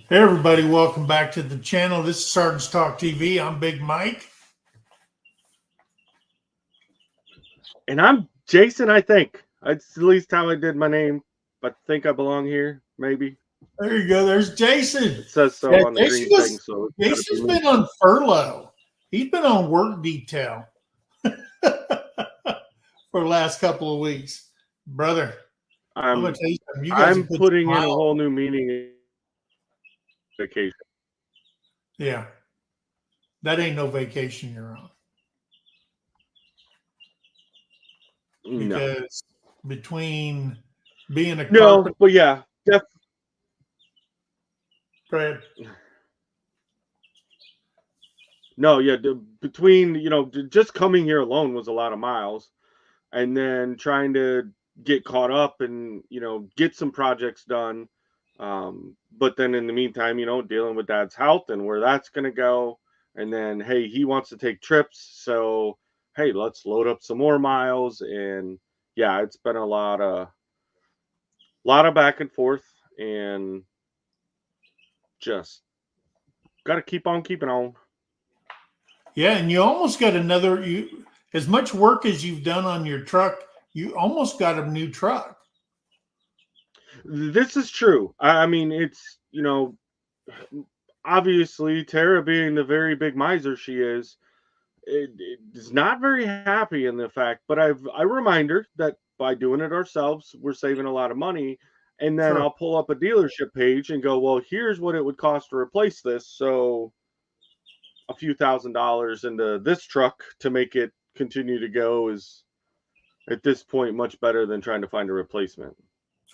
Hey everybody, welcome back to the channel. This is Sergeant's Talk TV. I'm Big Mike. And I'm Jason, I think. It's the least time I did my name, but I think I belong here, maybe. There you go. There's Jason. It says Yeah, so on the green thing, so it's got to be Jason's me. been on furlough. He's been on work detail for the last couple of weeks. Brother, I'm gonna I'm tell you something. You guys have I'm put putting in a smile. whole new meaning in vacation. Yeah, that ain't no vacation you're on. No. Because between being a No, carpenter, but yeah, go ahead. no, yeah, between, just coming here alone was a lot of miles, and then trying to get caught up and, get some projects done. But then in the meantime, dealing with dad's health and where that's going to go. And then, hey, he wants to take trips. So, hey, let's load up some more miles. And yeah, it's been a lot of back and forth, and just got to keep on keeping on. Yeah, and you almost got another you as much work as you've done on your truck, you almost got a new truck. This is true. I mean, it's, obviously Tara being the very big miser she is not very happy in the fact, but I remind her that by doing it ourselves, we're saving a lot of money. And then Sure. I'll pull up a dealership page and go, well, here's what it would cost to replace this. So a few $1,000s into this truck to make it continue to go is at this point much better than trying to find a replacement.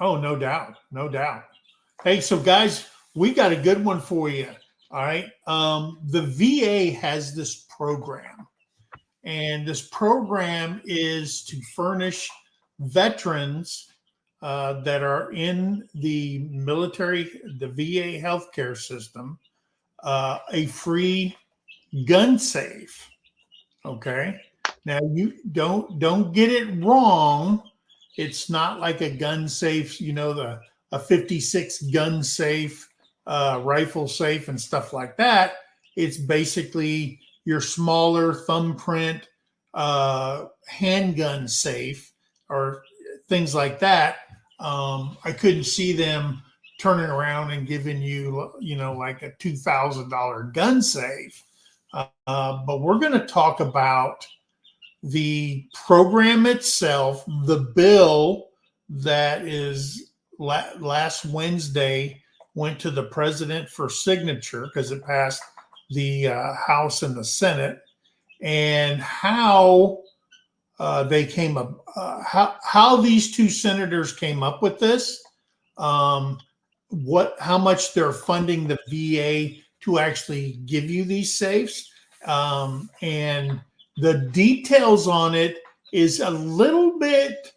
Oh, no doubt. No doubt. Hey, so guys, we got a good one for you. All right. The VA has this program, and this program is to furnish veterans that are in the military, the VA healthcare system, a free gun safe. Okay. Now you don't get it wrong. It's not like a gun safe, the a 56 gun safe, rifle safe, and stuff like that. It's basically your smaller thumbprint handgun safe or things like that. I couldn't see them turning around and giving you, like a $2,000 gun safe. But we're going to talk about the program itself, the bill that is last Wednesday went to the president for signature because it passed the House and the Senate, and how they came up, how these two senators came up with this, um, how much they're funding the VA to actually give you these safes, and the details on it is a little bit,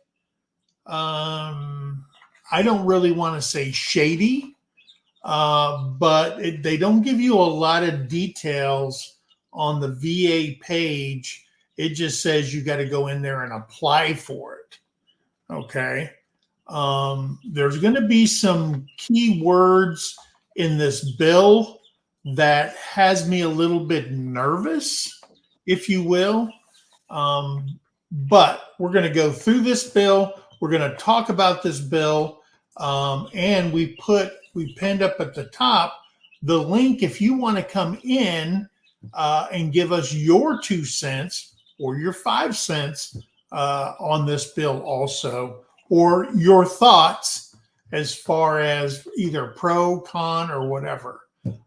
I don't really want to say shady, but they don't give you a lot of details on the VA page. It just says you got to go in there and apply for it. Okay. There's going to be some key words in this bill that has me a little bit nervous, if you will. But we're going to go through this bill. We're going to talk about this bill. And we pinned up at the top the link if you want to come in and give us your 2 cents or your 5 cents on this bill also, or your thoughts as far as either pro, con, or whatever.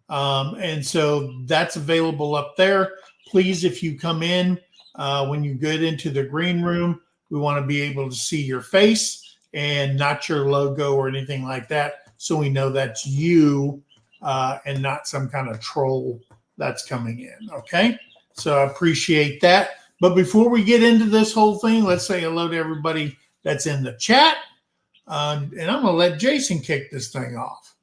And so that's available up there. Please, if you come in, when you get into the green room, we want to be able to see your face and not your logo or anything like that. So we know that's you and not some kind of troll that's coming in. Okay. So I appreciate that. But before we get into this whole thing, let's say hello to everybody that's in the chat. And I'm going to let Jason kick this thing off.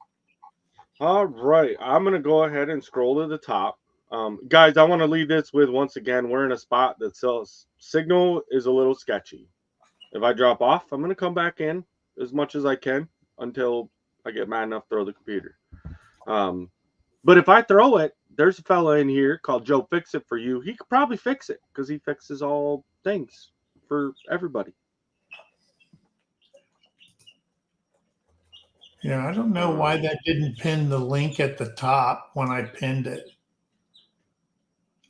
All right, I'm going to go ahead and scroll to the top. Guys, I want to leave this with, once again, we're in a spot that sells signal is a little sketchy. If I drop off, I'm going to come back in as much as I can until I get mad enough to throw the computer. But if I throw it, there's a fella in here called Joe Fix It For You. He could probably fix it because he fixes all things for everybody. Yeah, I don't know why that didn't pin the link at the top when I pinned it.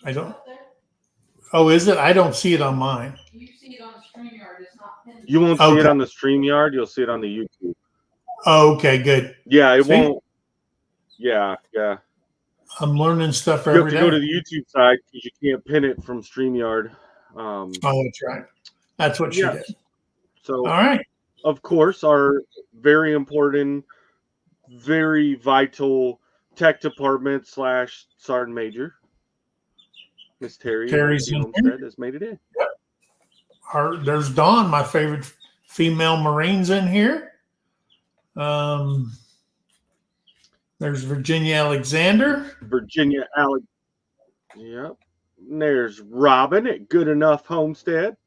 I don't. Oh, is it? I don't see it on mine. You see it on the StreamYard. It's not pinned. You won't see Okay. it on the StreamYard. You'll see it on the YouTube. Oh, okay, good. Yeah, it See? won't. Yeah. I'm learning stuff You have every to day. go to the YouTube side because you can't pin it from StreamYard. Oh, that's right. That's what she Yeah. did. So, All right. of course, our very important, very vital tech department / sergeant major, Miss Terry Terry's the in Homestead, has made it in. There's Dawn, my favorite female Marines in here. There's Virginia Alexander. Virginia Alex. Yep. And there's Robin at Good Enough Homestead.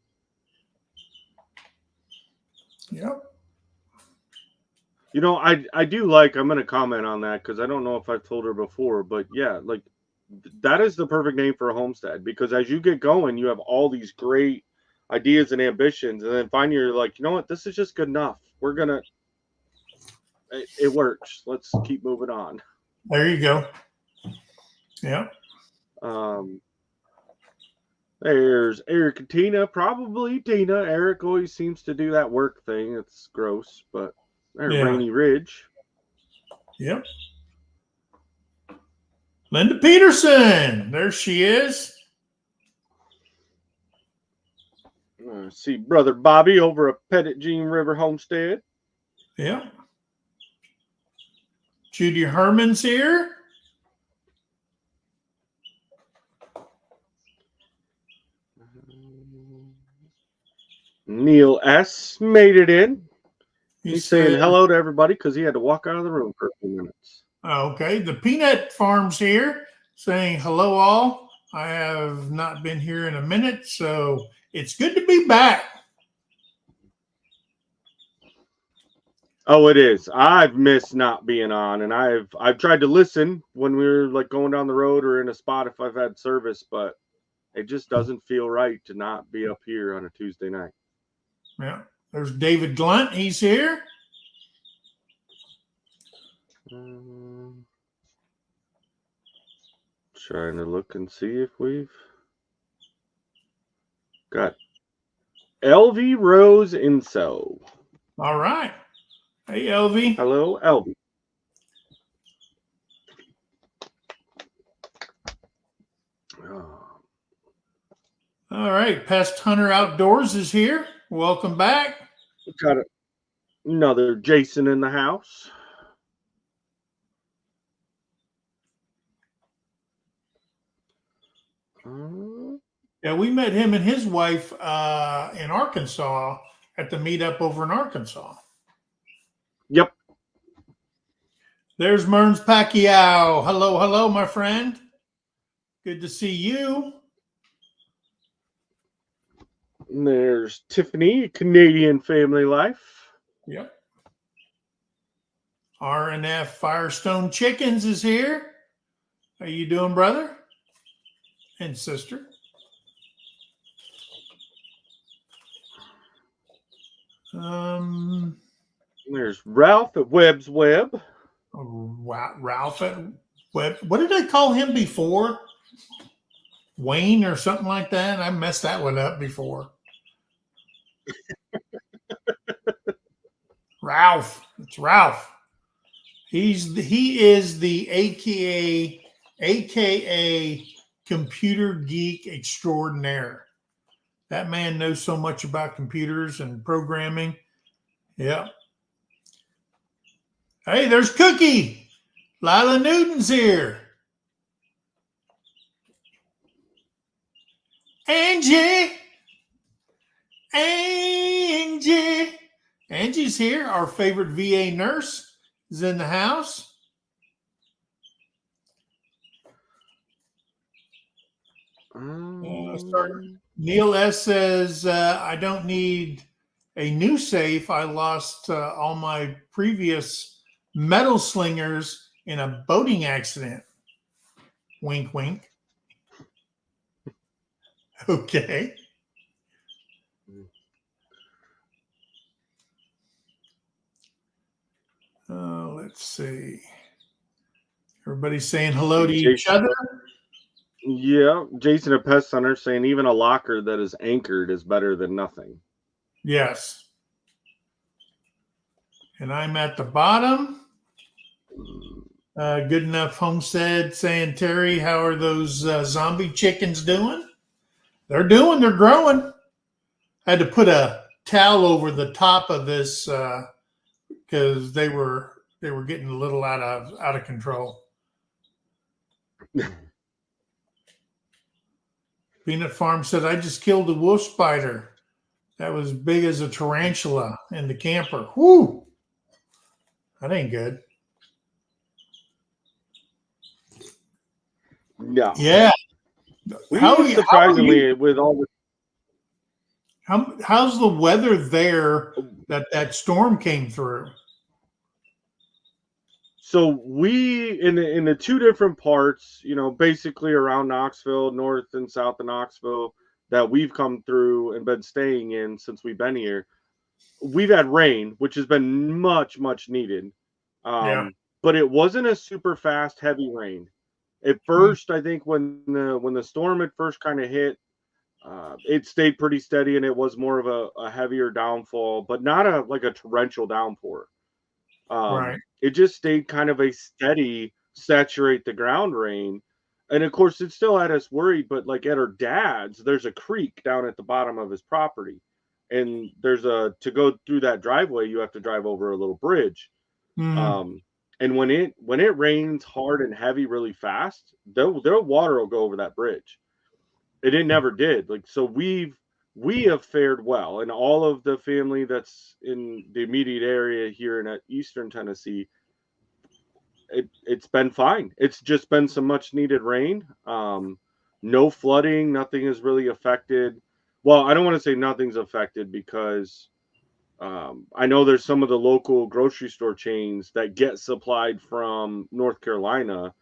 Yep. You know, I do like, I'm going to comment on that because I don't know if I've told her before, but yeah, like that is the perfect name for a homestead because as you get going, you have all these great ideas and ambitions, and then finally you're like, you know what, this is just good enough. We're going to, it works. Let's keep moving on. There you go. Yeah. There's Eric and Tina, probably Tina. Eric always seems to do that work thing. It's gross, but there's Rainy Ridge. Yep. Linda Peterson. There she is. See Brother Bobby over at Pettit Jean River Homestead. Yep. Judy Herman's here. Neil S. made it in. He's saying said, hello to everybody because he had to walk out of the room for a few minutes. Okay. The Peanut Farm's here saying hello all. I have not been here in a minute, so it's good to be back. Oh, it is. I've missed not being on, and I've tried to listen when we were like going down the road or in a spot if I've had service, but it just doesn't feel right to not be up here on a Tuesday night. Yeah. There's David Glunt. He's here. Trying to look and see if we've got LV Rose Inso. All right. Hey, LV. Hello, LV. All right. Pest Hunter Outdoors is here. Welcome back. We got another Jason in the house. Yeah, we met him and his wife in Arkansas at the meetup over in Arkansas. Yep. There's Merns Pacquiao. Hello, hello, my friend. Good to see you. And there's Tiffany, Canadian Family Life. Yep. RNF Firestone Chickens is here. How you doing, brother and sister? There's Ralph at Webb's Web. Ralph at Web. What did I call him before? Wayne or something like that? I messed that one up before. Ralph. It's Ralph. He is the AKA computer geek extraordinaire. That man knows so much about computers and programming. Yeah. Hey, there's Cookie. Lila Newton's here. Angie. Angie's here. Our favorite VA nurse is in the house. Neil S. says, I don't need a new safe. I lost all my previous metal slingers in a boating accident. Wink, wink. Okay. Let's see. Everybody's saying hello to each Jason, other. yeah, Jason at Pest Center saying even a locker that is anchored is better than nothing. Yes. And I'm at the bottom. Good enough homestead saying, Terry, how are those zombie chickens doing? They're growing. I had to put a towel over the top of this because they were getting a little out of control. Peanut Farm said, I just killed a wolf spider that was big as a tarantula in the camper. Whoo! That ain't good. No. Yeah. Surprisingly, with all the how's the weather there that storm came through? So we in the two different parts, basically around Knoxville, north and south of Knoxville, that we've come through and been staying in since we've been here. We've had rain, which has been much, much needed. Yeah. But it wasn't a super fast, heavy rain. At first, I think when the storm had first kind of hit, it stayed pretty steady and it was more of a heavier downfall, but not a torrential downpour. Right. It just stayed kind of a steady saturate the ground rain. And of course, it still had us worried, but like at our dad's, there's a creek down at the bottom of his property. And to go through that driveway, you have to drive over a little bridge. Mm-hmm. And when it rains hard and heavy really fast, their water will go over that bridge. And it never did. Like, so we have fared well, and all of the family that's in the immediate area here in eastern Tennessee, it's been fine. It's just been some much needed rain. No flooding, nothing is really affected. Well, I don't want to say nothing's affected because I know there's some of the local grocery store chains that get supplied from North Carolina.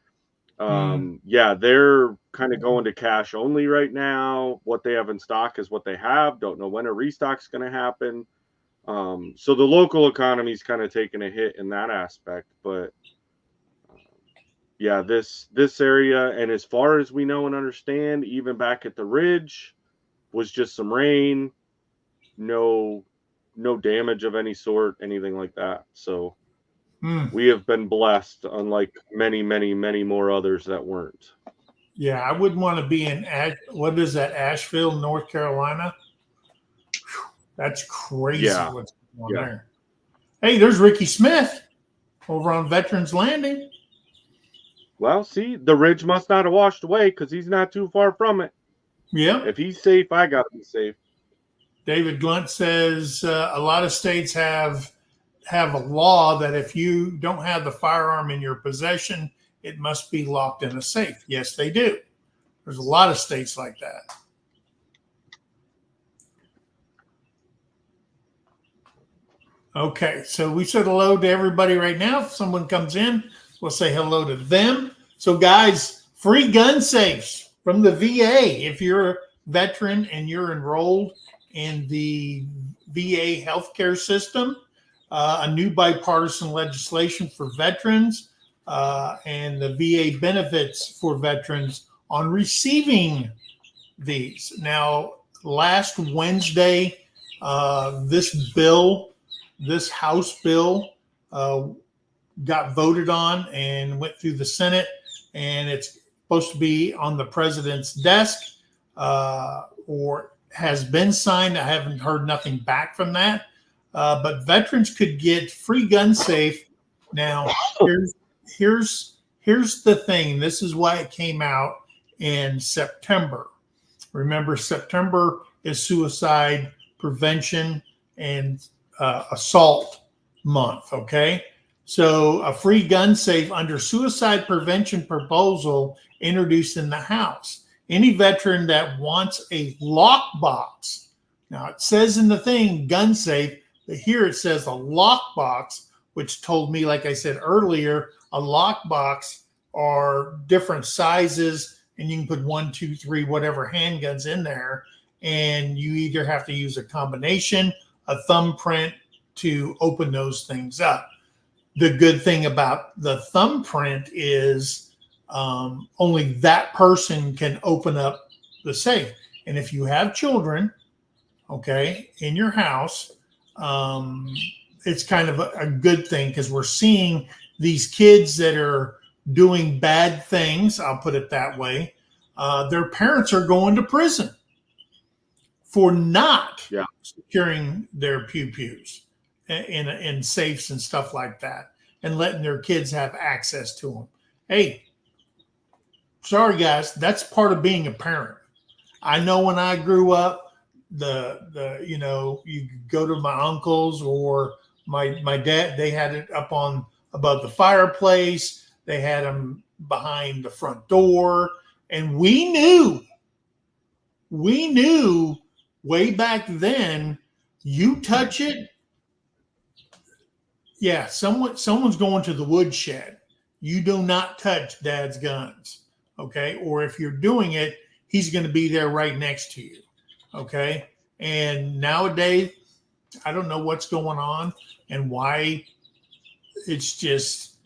Yeah, they're kind of going to cash only right now. What they have in stock is what they have. Don't know when a restock's going to happen. So the local economy is kind of taking a hit in that aspect. But yeah, this area, and as far as we know and understand, even back at the ridge, was just some rain, no damage of any sort, anything like that. So we have been blessed, unlike many, many, many more others that weren't. Yeah, I wouldn't want to be in what is that, Asheville, North Carolina? Whew, that's crazy. Yeah. What's going on there? Hey, there's Ricky Smith over on Veterans Landing. Well, see, the ridge must not have washed away because he's not too far from it. Yeah. If he's safe, I gotta be safe. David Glunt says a lot of states have a law that if you don't have the firearm in your possession, it must be locked in a safe. Yes, they do. There's a lot of states like that. Okay, so we said hello to everybody right now. If someone comes in, we'll say hello to them. So guys, free gun safes from the VA. If you're a veteran and you're enrolled in the VA healthcare system, a new bipartisan legislation for veterans and the VA benefits for veterans on receiving these. Now, last Wednesday, this House bill got voted on and went through the Senate, and it's supposed to be on the president's desk or has been signed. I haven't heard nothing back from that. But veterans could get free gun safe. Now, here's the thing. This is why it came out in September. Remember, September is suicide prevention and assault month. Okay, so a free gun safe under suicide prevention proposal introduced in the House. Any veteran that wants a lockbox. Now it says in the thing gun safe. But here it says a lockbox, which told me, like I said earlier, A lockbox are different sizes, and you can put 1, 2, 3, whatever handguns in there. And you either have to use a combination, a thumbprint to open those things up. The good thing about the thumbprint is only that person can open up the safe. And if you have children, okay, in your house, it's kind of a good thing, because we're seeing these kids that are doing bad things, I'll put it that way. Their parents are going to prison for not securing their pew-pews in safes and stuff like that, and letting their kids have access to them. Hey, sorry guys, that's part of being a parent. I know when I grew up, you go to my uncles or my dad, they had it up on above the fireplace. They had them behind the front door, and we knew way back then, you touch it, yeah, someone's going to the woodshed. You do not touch dad's guns, okay? Or if you're doing it, he's going to be there right next to you, okay? And nowadays, I don't know what's going on and why. It's just,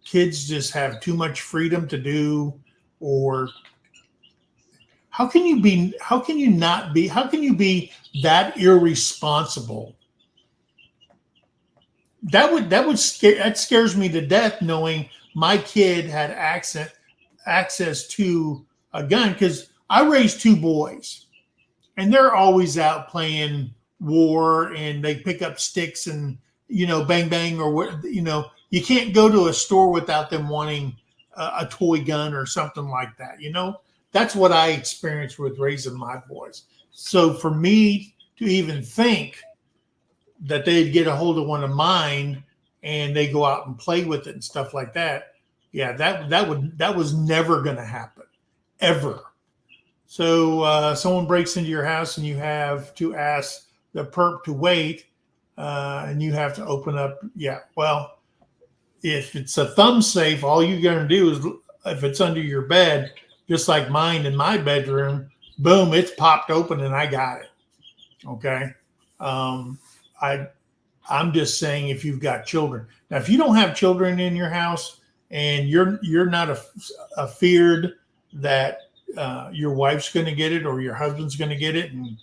kids just have too much freedom to do. Or how can you be that irresponsible? That scares me to death, knowing my kid had access to a gun, because I raised 2 boys, and they're always out playing war, and they pick up sticks and bang bang, or what, you can't go to a store without them wanting a toy gun or something like that. That's what I experienced with raising my boys. So for me to even think that they'd get a hold of one of mine and they go out and play with it and stuff like that, yeah, that was never going to happen, ever. So someone breaks into your house and you have to ask the perp to wait, and you have to open up. Yeah, well, if it's a thumb safe, all you're going to do is, if it's under your bed, just like mine in my bedroom, boom, it's popped open and I got it. Okay. I'm just saying, if you've got children. Now, if you don't have children in your house and you're not afeared that your wife's going to get it or your husband's going to get it and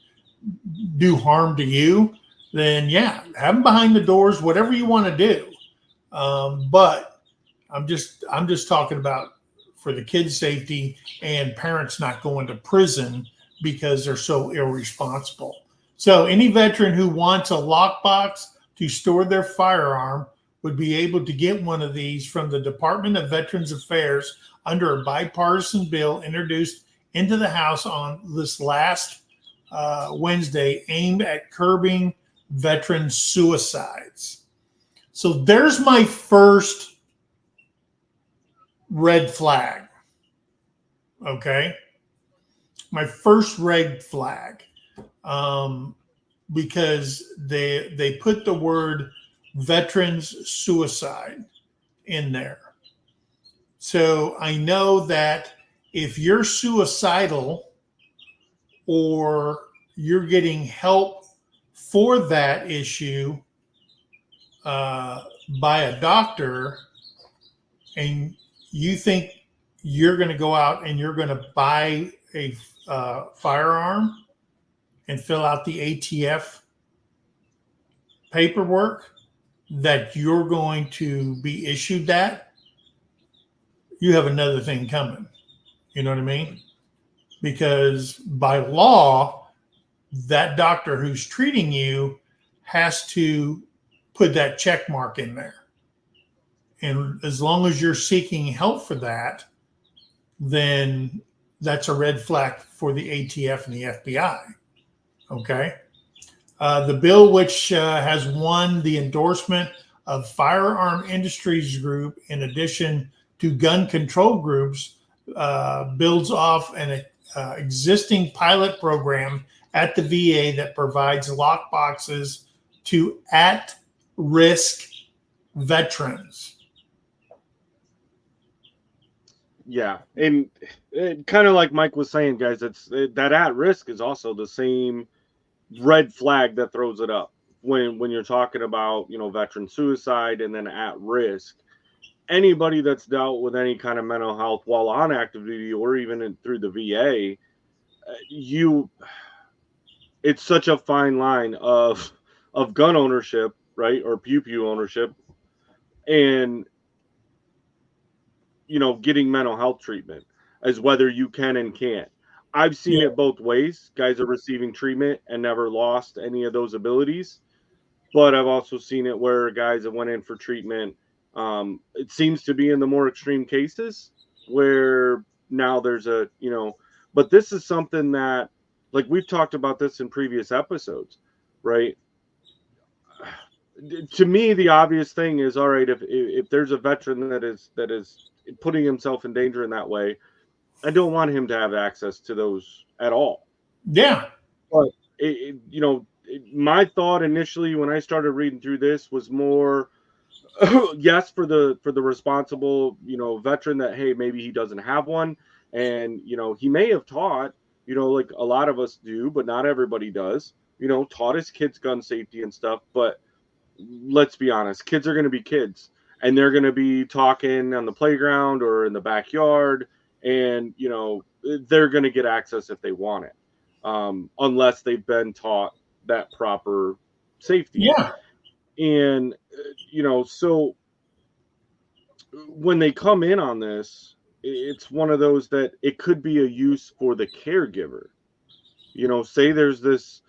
do harm to you, then yeah, have them behind the doors, whatever you want to do. But I'm just talking about for the kids' safety and parents not going to prison because they're so irresponsible. So any veteran who wants a lockbox to store their firearm would be able to get one of these from the Department of Veterans Affairs under a bipartisan bill introduced into the House on this last Wednesday, aimed at curbing veteran suicides. So there's my first red flag. Okay. My first red flag. Because they put the word veterans suicide in there. So I know that if you're suicidal or you're getting help for that issue by a doctor, and you think you're going to go out and you're going to buy a firearm and fill out the ATF paperwork that you're going to be issued that, you have another thing coming. You know what I mean? Because by law, that doctor who's treating you has to put that check mark in there. And as long as you're seeking help for that, then that's a red flag for the ATF and the FBI. Okay. The bill, which has won the endorsement of Firearm Industries Group, in addition to gun control groups, builds off an existing pilot program at the VA that provides lockboxes to at-risk veterans. Yeah, and kind of like Mike was saying, guys, that at risk is also the same red flag that throws it up when you're talking about, you know, veteran suicide and then at risk. Anybody that's dealt with any kind of mental health while on active duty or even through the VA, you it's such a fine line of gun ownership, right, or pew pew ownership, and you know, getting mental health treatment as whether you can and can't. I've seen Yeah. it both ways. Guys are receiving treatment and never lost any of those abilities. But I've also seen it where guys that went in for treatment, it seems to be in the more extreme cases where now there's a, you know, but this is something that, like we've talked about this in previous episodes, right? To me, the obvious thing is, all right, if there's a veteran that is putting himself in danger in that way, I don't want him to have access to those at all. Yeah. But you know, my thought initially when I started reading through this was more, yes, for the responsible, you know, veteran that hey, maybe he doesn't have one, and you know, he may have taught, you know, like a lot of us do, but not everybody does. You know, taught his kids gun safety and stuff, but let's be honest, kids are going to be kids and they're going to be talking on the playground or in the backyard, and you know, they're going to get access if they want it, unless they've been taught that proper safety. Yeah. And you know, so when they come in on this, it's one of those that it could be a use for the caregiver. You know, say there's this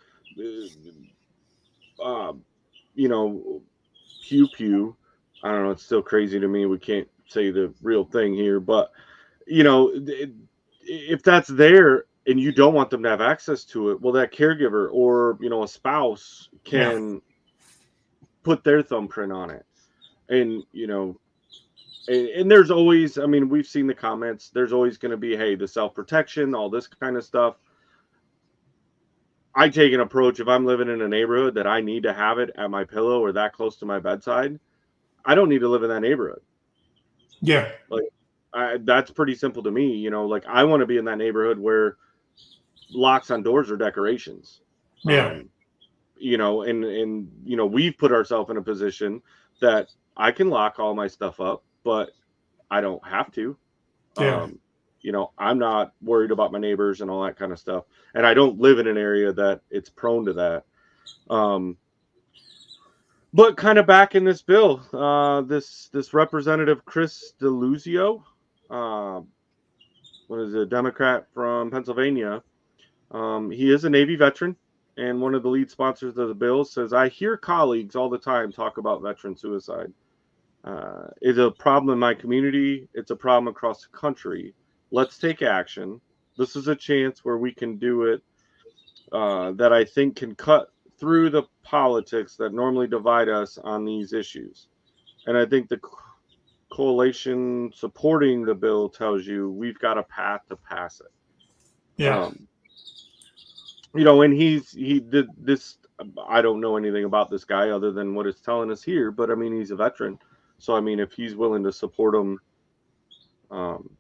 uh, you know, pew pew. I don't know. It's still crazy to me. We can't say the real thing here, but you know, if that's there and you don't want them to have access to it, well, that caregiver or you know a spouse Yeah. can put their thumbprint on it, and you know, and there's always, I mean, we've seen the comments. There's always going to be, hey, the self protection, all this kind of stuff. I take an approach if I'm living in a neighborhood that I need to have it at my pillow or that close to my bedside. I don't need to live in that neighborhood. Yeah. Like, that's pretty simple to me. You know, like I want to be in that neighborhood where locks on doors are decorations. Yeah. You know, and you know, we've put ourselves in a position that I can lock all my stuff up, but I don't have to. Yeah. You know, I'm not worried about my neighbors and all that kind of stuff, and I don't live in an area that it's prone to that. Um, But kind of back in this bill, this Representative Chris DeLuzio, uh, what is it, a Democrat from Pennsylvania. He is a Navy veteran, and one of the lead sponsors of the bill says, "I hear colleagues all the time talk about veteran suicide. It's a problem in my community. It's a problem across the country. Let's take action. This is a chance where we can do it that I think can cut through the politics that normally divide us on these issues." And I think the coalition supporting the bill tells you we've got a path to pass it. Yeah. You know, and he did this. I don't know anything about this guy other than what it's telling us here, but I mean, he's a veteran. So, I mean, if he's willing to support him, um,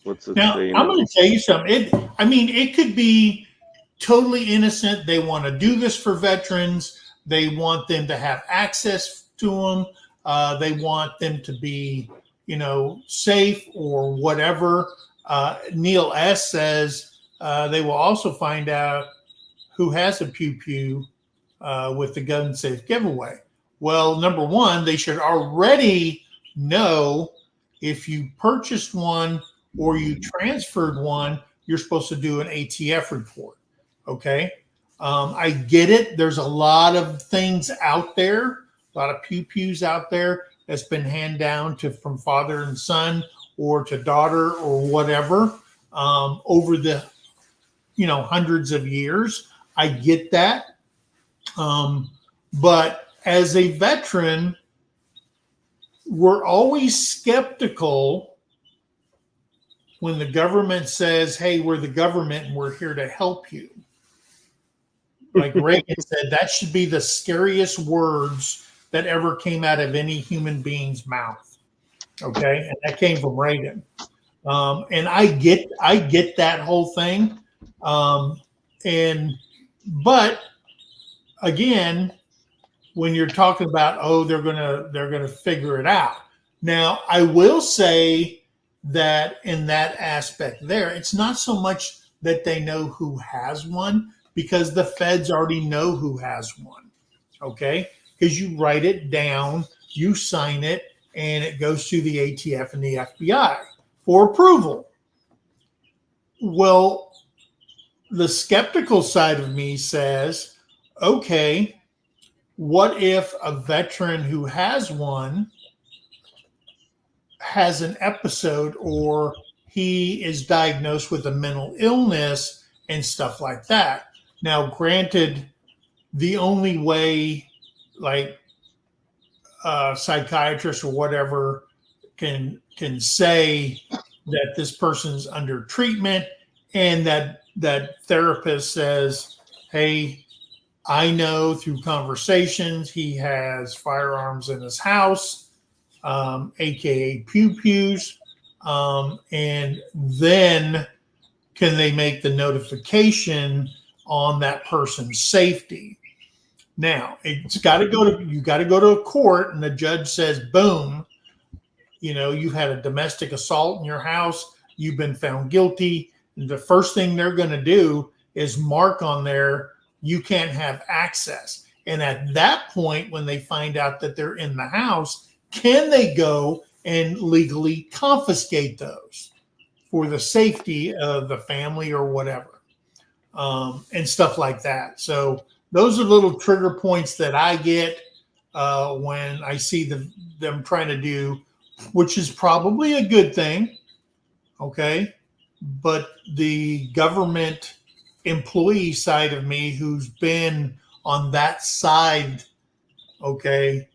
what's it Now, saying? I'm going to tell you something. I mean, it could be totally innocent. They want to do this for veterans. They want them to have access to them. They want them to be, you know, safe or whatever. Neil S. says they will also find out who has a pew pew with the gun safe giveaway. Well, number one, they should already know if you purchased one or you transferred one, you're supposed to do an ATF report. Okay. I get it. There's a lot of things out there, a lot of pew pews out there that's been handed down to from father and son or to daughter or whatever over the hundreds of years. I get that. But as a veteran, we're always skeptical when the government says, hey, we're the government and we're here to help you. Like Reagan said, that should be the scariest words that ever came out of any human being's mouth. Okay, and that came from Reagan. And I get that whole thing. And but again, when you're talking about, oh, they're gonna figure it out. Now, I will say that in that aspect there, it's not so much that they know who has one, because the feds already know who has one. Okay, because you write it down, you sign it, and it goes to the ATF and the FBI for approval. Well, the skeptical side of me says, okay, what if a veteran who has one has an episode, or he is diagnosed with a mental illness and stuff like that? Now, granted, the only way, like, a psychiatrist or whatever can say that this person's under treatment, and that therapist says, hey, I know through conversations he has firearms in his house, aka pew pews, and then can they make the notification on that person's safety? Now it's got to go to, you got to go to a court, and the judge says, boom, you had a domestic assault in your house, you've been found guilty. And the first thing they're going to do is mark on there, you can't have access. And at that point, when they find out that they're in the house, can they go and legally confiscate those for the safety of the family or whatever, and stuff like that. So those are little trigger points that I get when I see them trying to do, which is probably a good thing, okay? But the government employee side of me, who's been on that side, okay,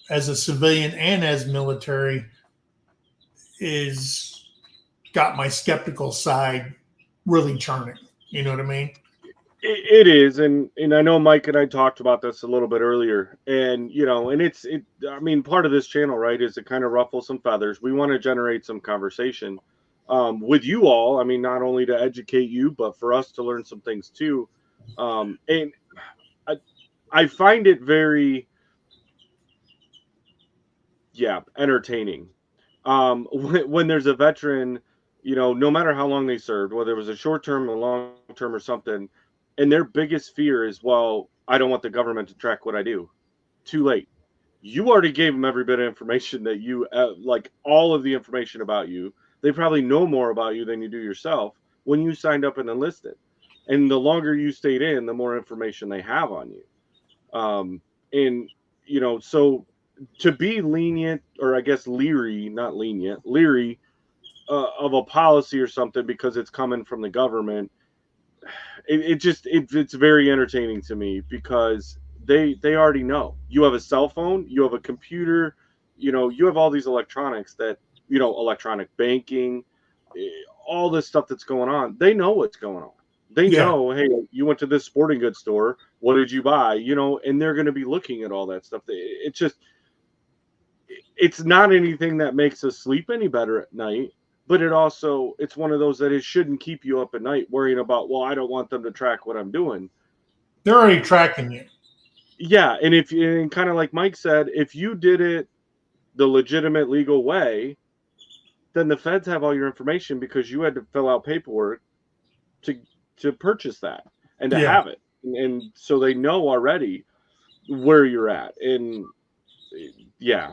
as a civilian and as military, is got my skeptical side really churning. You know what I mean? It is, and I know Mike and I talked about this a little bit earlier, and I mean, part of this channel, right, is to kind of ruffle some feathers. We want to generate some conversation with you all. I mean, not only to educate you, but for us to learn some things too. And I find it very, entertaining. When there's a veteran, no matter how long they served, whether it was a short term, a long term, or something, and their biggest fear is, well, I don't want the government to track what I do. Too late. You already gave them every bit of information that you, like all of the information about you. They probably know more about you than you do yourself when you signed up and enlisted. And the longer you stayed in, the more information they have on you. So to be lenient, or I guess leery, not lenient, leery of a policy or something because it's coming from the government, it's very entertaining to me, because they already know. You have a cell phone, you have a computer, you have all these electronics that, electronic banking, all this stuff that's going on. They know what's going on. They know, hey, you went to this sporting goods store, what did you buy? And they're going to be looking at all that stuff. It's not anything that makes us sleep any better at night. But it's one of those that it shouldn't keep you up at night worrying about, well, I don't want them to track what I'm doing. They're already tracking you. Yeah. And kind of like Mike said, if you did it the legitimate legal way, then the feds have all your information, because you had to fill out paperwork to purchase that and to have it. And so they know already where you're at. And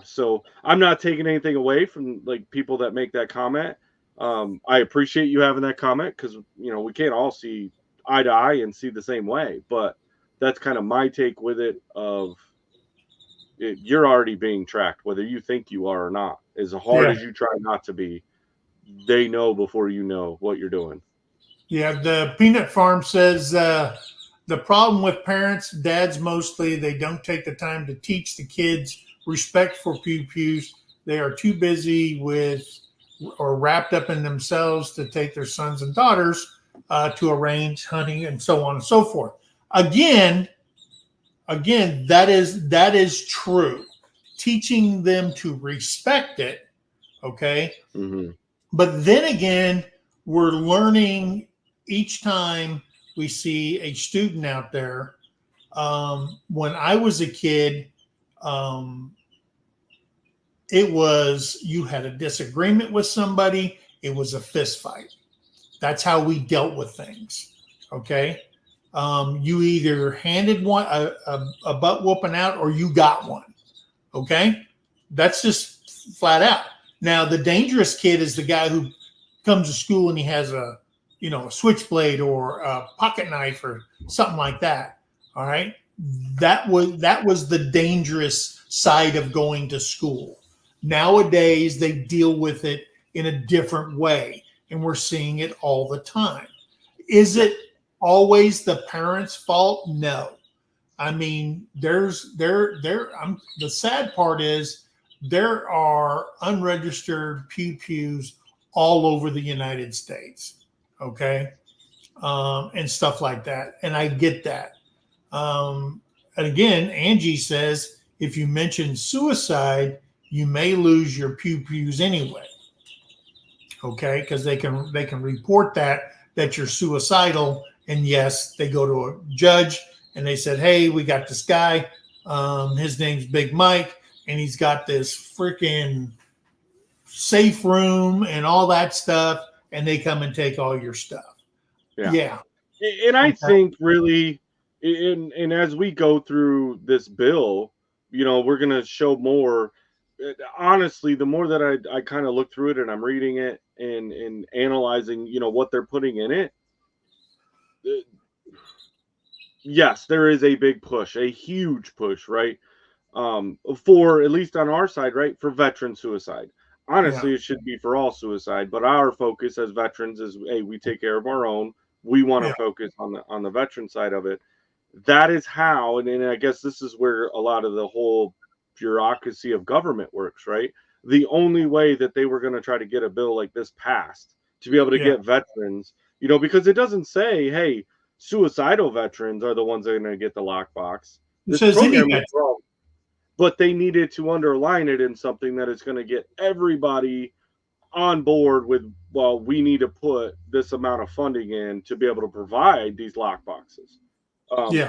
so I'm not taking anything away from like people that make that comment. I appreciate you having that comment, because we can't all see eye to eye and see the same way, but that's kind of my take with it. You're already being tracked, whether you think you are or not. As hard as you try not to be, they know before you know what you're doing. Yeah, the Peanut Farm says the problem with parents, dads mostly, they don't take the time to teach the kids respect for pew pews. They are too busy with or wrapped up in themselves to take their sons and daughters to arrange hunting and so on and so forth. Again, that is true. teaching them to respect it. Okay. Mm-hmm. But then again, we're learning each time we see a student out there. When I was a kid, it was you had a disagreement with somebody, it was a fist fight. That's how we dealt with things. Okay. You either handed one a butt whooping out or you got one. Okay. That's just flat out. Now, the dangerous kid is the guy who comes to school and he has a switchblade or a pocket knife or something like that. All right. That was the dangerous side of going to school. Nowadays, they deal with it in a different way, and we're seeing it all the time. Is it always the parents' fault? No. I mean, the sad part is there are unregistered pews all over the United States, okay, and stuff like that. And I get that. And again, Angie says if you mention suicide, you may lose your pews anyway, okay, because they can report that you're suicidal, and yes, they go to a judge and they said, hey, we got this guy, his name's Big Mike, and he's got this freaking safe room and all that stuff, and they come and take all your stuff. Yeah. And I think really, and as we go through this bill, we're going to show more. Honestly, the more that I kind of look through it and I'm reading it and analyzing, what they're putting in it. Yes, there is a big push, a huge push, right? For at least on our side, right? For veteran suicide. Honestly, it should be for all suicide, but our focus as veterans is, hey, we take care of our own. We want to focus on the veteran side of it. That is how, and I guess this is where a lot of the whole bureaucracy of government works, right? The only way that they were going to try to get a bill like this passed to be able to get veterans, because it doesn't say, hey, suicidal veterans are the ones that are going to get the lockbox. It says any veteran. But they needed to underline it in something that is going to get everybody on board with, well, we need to put this amount of funding in to be able to provide these lockboxes.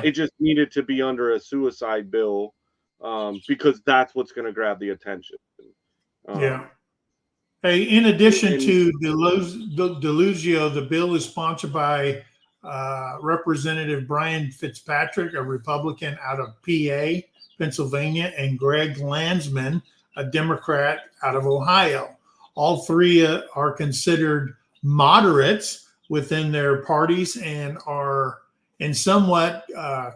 It just needed to be under a suicide bill because that's what's going to grab the attention. Hey, in addition to Deluzio, the bill is sponsored by Representative Brian Fitzpatrick, a Republican out of PA, Pennsylvania, and Greg Landsman, a Democrat out of Ohio. All three are considered moderates within their parties and are in somewhat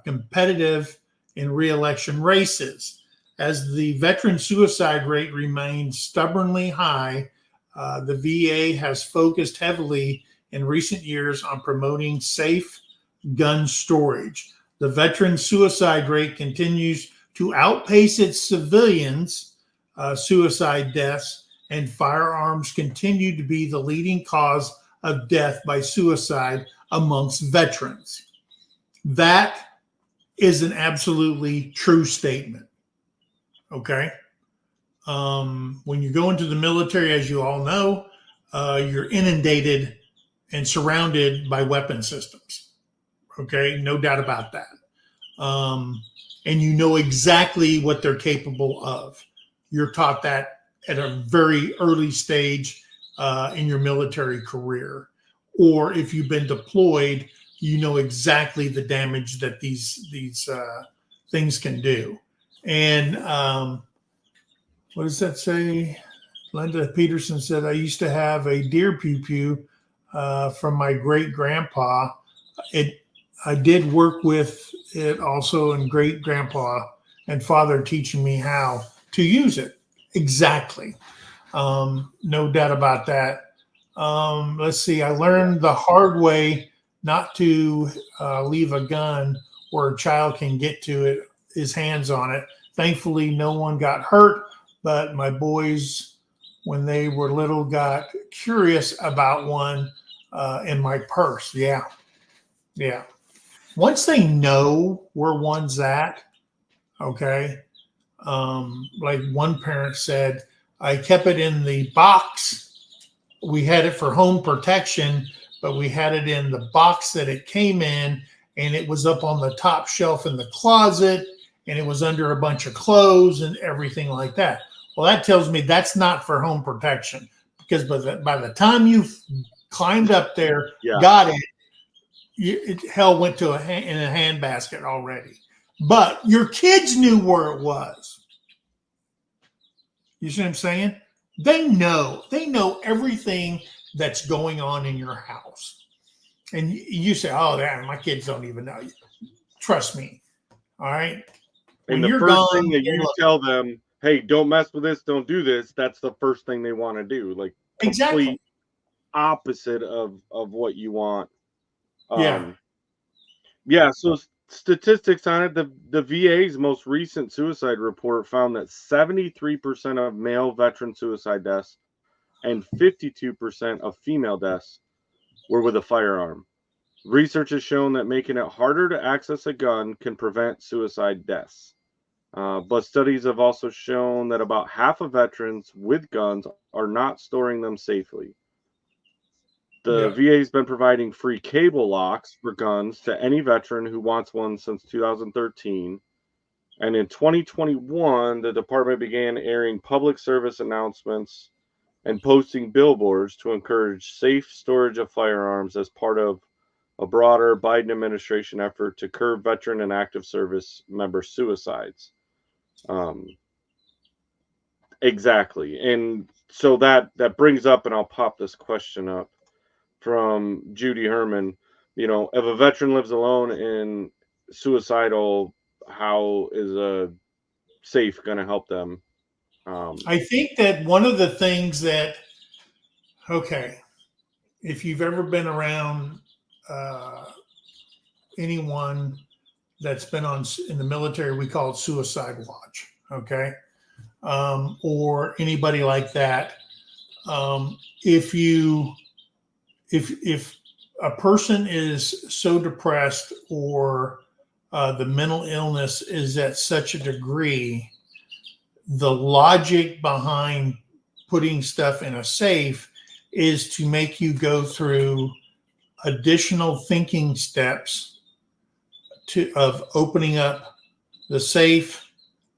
competitive in re-election races. As the veteran suicide rate remains stubbornly high, the VA has focused heavily in recent years on promoting safe gun storage. The veteran suicide rate continues to outpace its civilians' suicide deaths, and firearms continue to be the leading cause of death by suicide amongst veterans. That is an absolutely true statement. Okay. When you go into the military, as you all know, you're inundated and surrounded by weapon systems. Okay. No doubt about that. And you know exactly what they're capable of. You're taught that at a very early stage in your military career. Or if you've been deployed, you know exactly the damage that these things can do. And what does that say? Linda Peterson said, I used to have a deer pew from my great grandpa. I did work with it also, and great grandpa and father teaching me how to use it. Exactly. No doubt about that. Let's see. I learned the hard way not to leave a gun where a child can get to it, his hands on it. Thankfully, no one got hurt, but my boys, when they were little, got curious about one in my purse. Yeah. Once they know where one's at, okay, Like one parent said, I kept it in the box. We had it for home protection, but we had it in the box that it came in, and it was up on the top shelf in the closet, and it was under a bunch of clothes and everything like that. Well, that tells me that's not for home protection, because by the time you climbed up there, Yeah. got it, hell went to in a handbasket already. But your kids knew where it was. You see what I'm saying? They know everything that's going on in your house. And you say, oh, damn, my kids don't even know you. Trust me. All right. And When the you're first gone, thing that they you look. tell them, hey, don't mess with this, don't do this, that's the first thing they want to do. Like Exactly. complete opposite of what you want. Yeah. Yeah, so statistics on it, the VA's most recent suicide report found that 73% of male veteran suicide deaths and 52% of female deaths were with a firearm. Research has shown that making it harder to access a gun can prevent suicide deaths. But studies have also shown that about half of veterans with guns are not storing them safely. The Yeah. VA's been providing free cable locks for guns to any veteran who wants one since 2013. And in 2021, the department began airing public service announcements and posting billboards to encourage safe storage of firearms as part of a broader Biden administration effort to curb veteran and active service member suicides. Exactly. And so that brings up, and I'll pop this question up from Judy Herman. If a veteran lives alone and suicidal, how is a safe going to help them? I think that one of the things that, okay, if you've ever been around anyone that's been in the military, we call it suicide watch. Okay. Or anybody like that. If a person is so depressed, or the mental illness is at such a degree, the logic behind putting stuff in a safe is to make you go through additional thinking steps of opening up the safe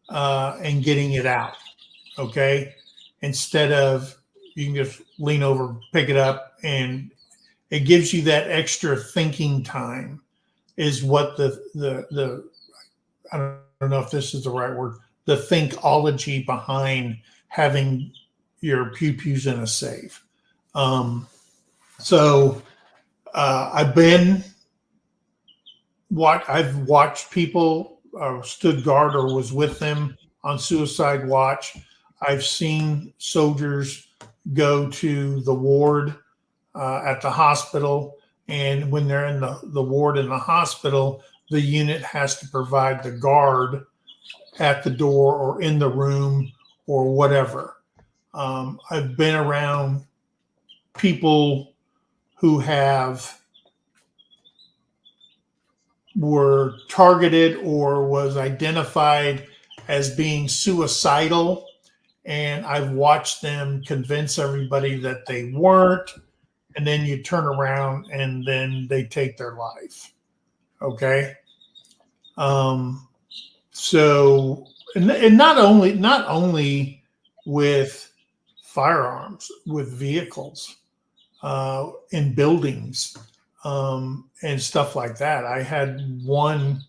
and getting it out. Okay. Instead of, you can just lean over, pick it up, and it gives you that extra thinking time, is what the I don't know if this is the right word, the thinkology behind having your pew-pews in a safe. So I've watched people stood guard or was with them on suicide watch. I've seen soldiers go to the ward at the hospital, and when they're in the ward in the hospital, the unit has to provide the guard at the door or in the room or whatever. I've been around people who were targeted or was identified as being suicidal, and I've watched them convince everybody that they weren't, and then you turn around and then they take their life. Okay. So, and not only with firearms, with vehicles, in buildings, and stuff like that. I had one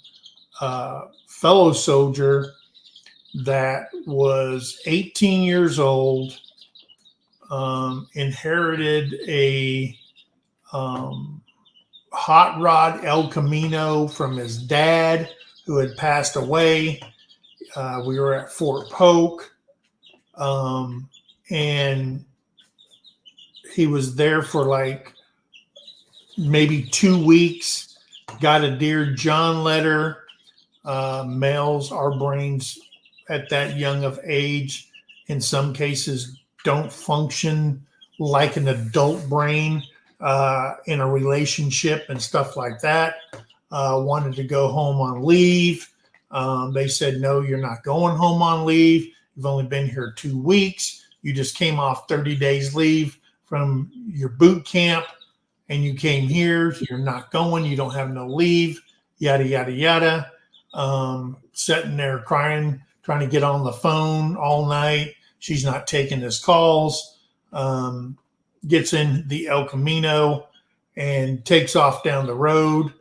fellow soldier that was 18 years old, inherited a hot rod El Camino from his dad, who had passed away. We were at Fort Polk, and he was there for like maybe 2 weeks. Got a Dear John letter. Males, our brains at that young of age, in some cases, don't function like an adult brain in a relationship and stuff like that. Wanted to go home on leave. They said, no, you're not going home on leave. You've only been here 2 weeks. You just came off 30 days leave from your boot camp and you came here. You're not going. You don't have no leave, yada, yada, yada. Sitting there crying, trying to get on the phone all night. She's not taking his calls. Gets in the El Camino and takes off down the road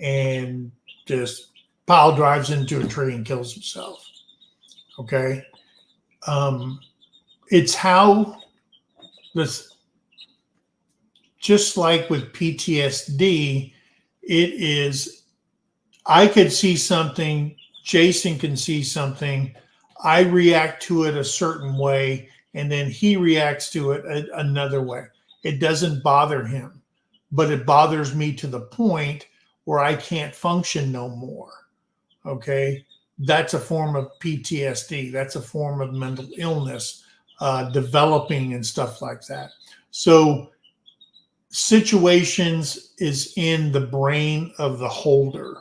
and just pile drives into a tree and kills himself. Okay. It's how this, just like with PTSD, it is, I could see something, Jason can see something, I react to it a certain way, and then he reacts to it another way. It doesn't bother him, but it bothers me to the point where I can't function no more. Okay. That's a form of PTSD. That's a form of mental illness developing and stuff like that. So situations is in the brain of the holder,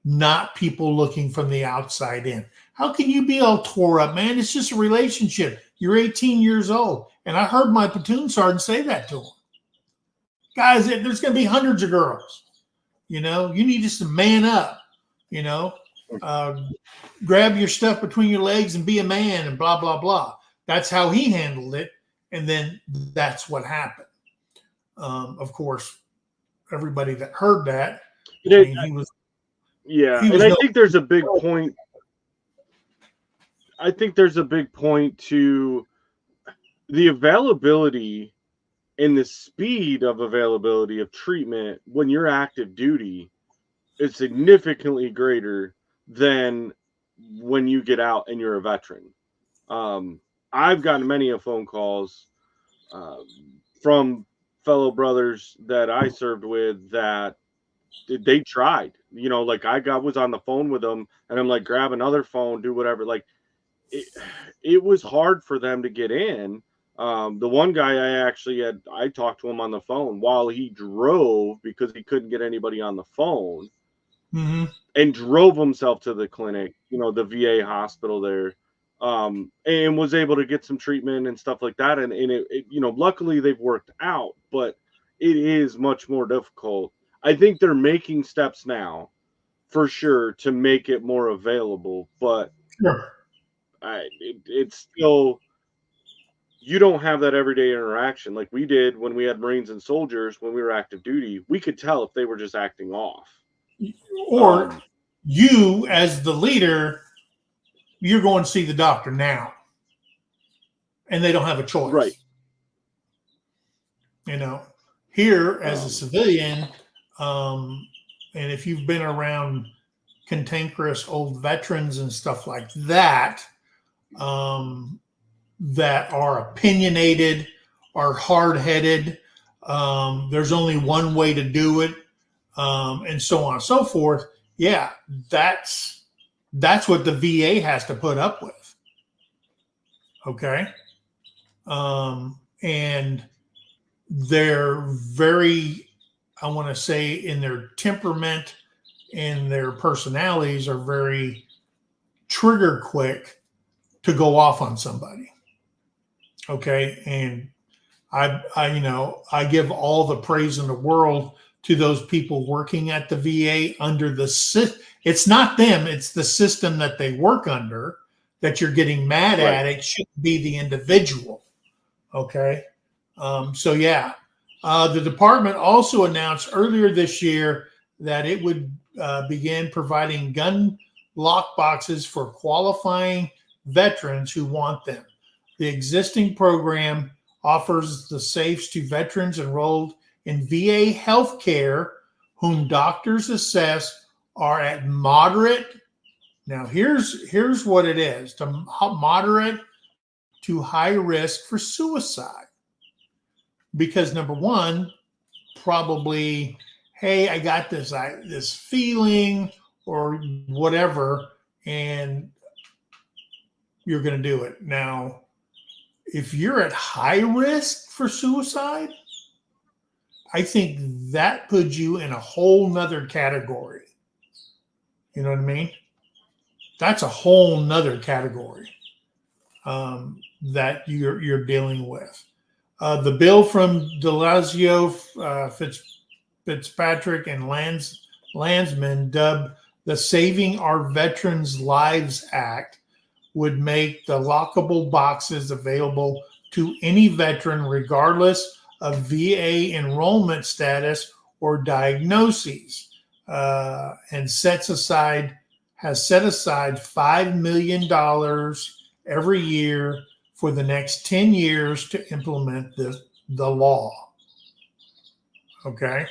not people looking from the outside in. How can you be all tore up, man? It's just a relationship. You're 18 years old. And I heard my platoon sergeant say that to him. Guys, there's going to be hundreds of girls. You know, you need just to man up, you know, grab your stuff between your legs and be a man and blah, blah, blah. That's how he handled it. And then that's what happened. Of course, everybody that heard that, I mean, he was. Yeah. And I think there's a big point. I think there's a big point to the availability and the speed of availability of treatment when you're active duty is significantly greater than when you get out and you're a veteran. I've gotten many of phone calls from fellow brothers that I served with that they tried, you know, like was on the phone with them and I'm like, grab another phone, do whatever. Like it was hard for them to get in. The one guy I talked to him on the phone while he drove because he couldn't get anybody on the phone, and drove himself to the clinic, you know, the VA hospital there, and was able to get some treatment and stuff like that. And it you know, luckily they've worked out, but it is much more difficult. I think they're making steps now for sure to make it more available, but Sure. it's still, you don't have that everyday interaction like we did when we had Marines and soldiers when we were active duty. We could tell if they were just acting off. Or you, as the leader, you're going to see the doctor now, and they don't have a choice. Right. You know, here as a civilian, and if you've been around cantankerous old veterans and stuff like that, that are opinionated, are hard-headed, there's only one way to do it, and so on and so forth. Yeah, that's what the VA has to put up with. Okay. And they're very, I want to say, in their temperament and their personalities are very trigger quick to go off on somebody. Okay. And I give all the praise in the world to those people working at the VA under the system. It's not them, it's the system that they work under that you're getting mad at. It shouldn't be the individual. Okay. So yeah, the department also announced earlier this year that it would begin providing gun lock boxes for qualifying veterans who want them. The existing program offers the safes to veterans enrolled in VA healthcare whom doctors assess are at moderate. Now here's what it is: to moderate to high risk for suicide. Because number one, probably, hey, I got this feeling or whatever, and you're going to do it. Now, if you're at high risk for suicide, I think that puts you in a whole nother category. You know what I mean? that's a whole nother category that you're dealing with. The bill from DeLazio, Fitzpatrick, and Landsman, dubbed the Saving Our Veterans Lives Act, would make the lockable boxes available to any veteran regardless of VA enrollment status or diagnoses, and has set aside $5 million every year for the next 10 years to implement the law. Okay.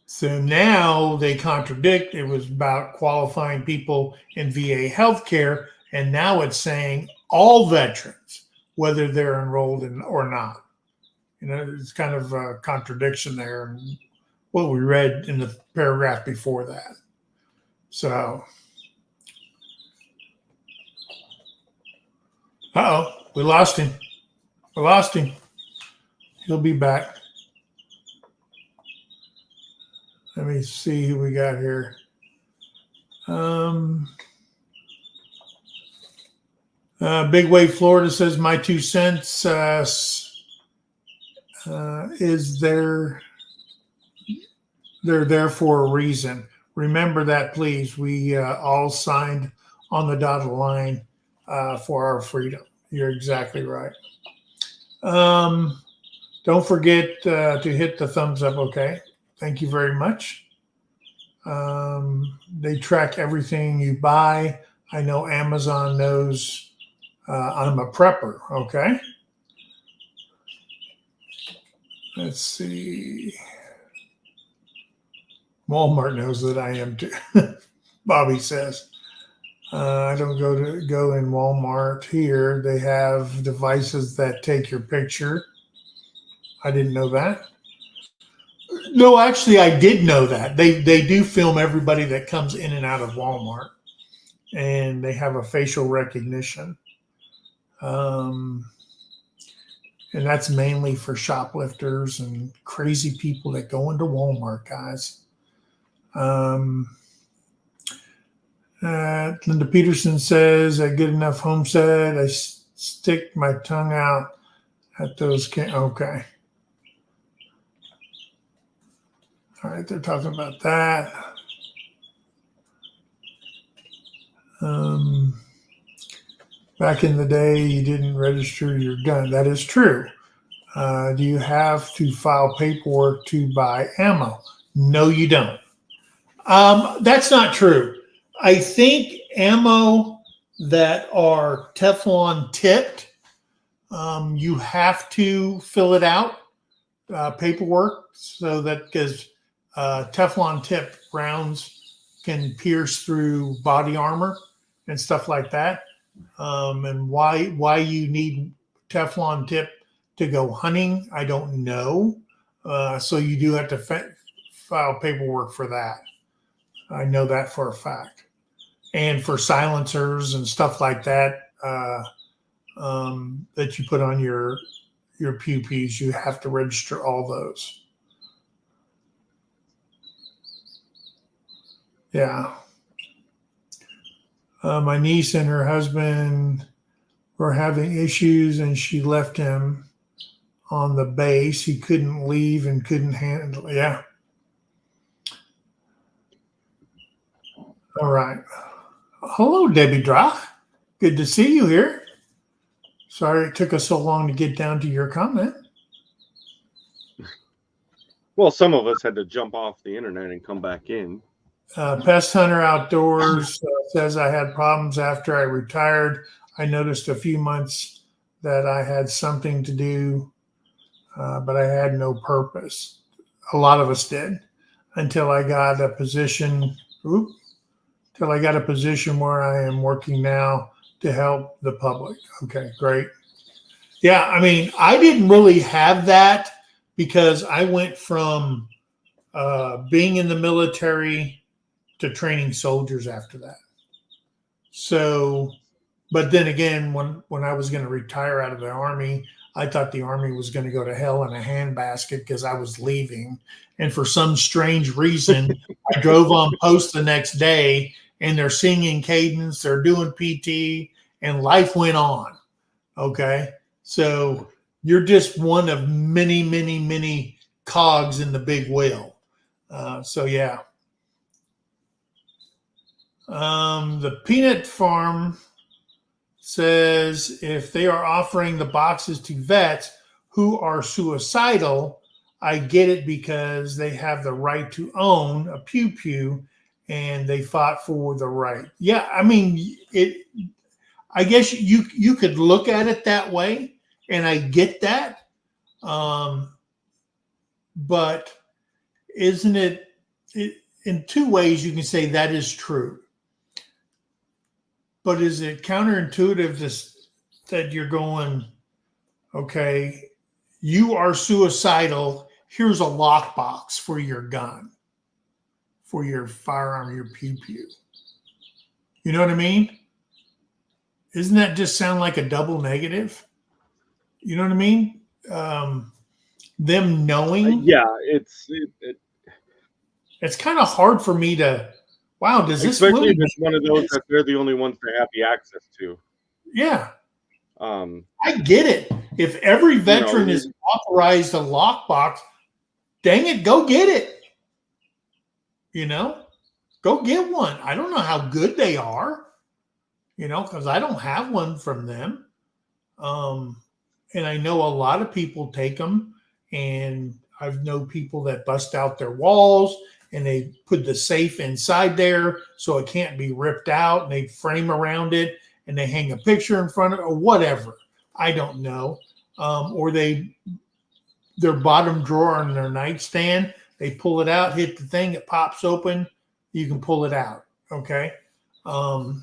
So now they contradict. It was about qualifying people in VA healthcare, and now it's saying all veterans, whether they're enrolled in or not. You know, it's kind of a contradiction there in what we read in the paragraph before that. So, we lost him. We lost him. He'll be back. Let me see who we got here. Big Wave Florida says, my 2 cents is they're there for a reason. Remember that, please. We all signed on the dotted line for our freedom. You're exactly right. Don't forget to hit the thumbs up, okay? Thank you very much. They track everything you buy. I know Amazon knows I'm a prepper, okay? Let's see. Walmart knows that I am too. Bobby says. I don't go in Walmart here. They have devices that take your picture. I didn't know that. No, actually, I did know that. They do film everybody that comes in and out of Walmart, and they have a facial recognition. And that's mainly for shoplifters and crazy people that go into Walmart, guys. Linda Peterson says, a good enough homestead. I stick my tongue out at those. Okay. All right, they're talking about that. Back in the day, you didn't register your gun. That is true. Do you have to file paperwork to buy ammo? No, you don't. That's not true. I think ammo that are Teflon tipped, you have to fill it out, paperwork, so that because Teflon tipped rounds can pierce through body armor and stuff like that. And why you need Teflon tip to go hunting, I don't know. So you do have to file paperwork for that. I know that for a fact. And for silencers and stuff like that, that you put on your PUPs, you have to register all those. Yeah. My niece and her husband were having issues, and she left him on the base. He couldn't leave and couldn't handle it. Yeah. All right. Hello, Debbie Drach. Good to see you here. Sorry it took us so long to get down to your comment. Well, some of us had to jump off the internet and come back in. Pest Hunter Outdoors says, I had problems after I retired. I noticed a few months that I had something to do, but I had no purpose. A lot of us did until I got a position. Till I got a position where I am working now to help the public. Okay, great. Yeah, I mean, I didn't really have that because I went from being in the military to training soldiers after that. So, but then again, when I was going to retire out of the Army, I thought the Army was going to go to hell in a handbasket because I was leaving. And for some strange reason, I drove on post the next day and they're singing cadence, they're doing PT, and life went on. Okay. So you're just one of many, many, many cogs in the big wheel. So yeah. The peanut farm says if they are offering the boxes to vets who are suicidal, I get it because they have the right to own a pew pew and they fought for the right. Yeah, I mean, I guess you could look at it that way, and I get that. But isn't it in two ways you can say that is true? But is it counterintuitive that you're going, okay, you are suicidal. Here's a lockbox for your gun, for your firearm, your pew pew. You know what I mean? Isn't that just sound like a double negative? You know what I mean? Them knowing. Yeah, It's kind of hard for me to. Wow, does this especially really if it's one of those that they're the only ones that have the access to. Yeah. I get it. If every veteran is authorized a lockbox, dang it, go get it. Go get one. I don't know how good they are, because I don't have one from them. And I know a lot of people take them, and I've known people that bust out their walls and they put the safe inside there so it can't be ripped out, and they frame around it and they hang a picture in front of it or whatever. I don't know. Or their bottom drawer on their nightstand, they pull it out, hit the thing, it pops open, you can pull it out. Okay. I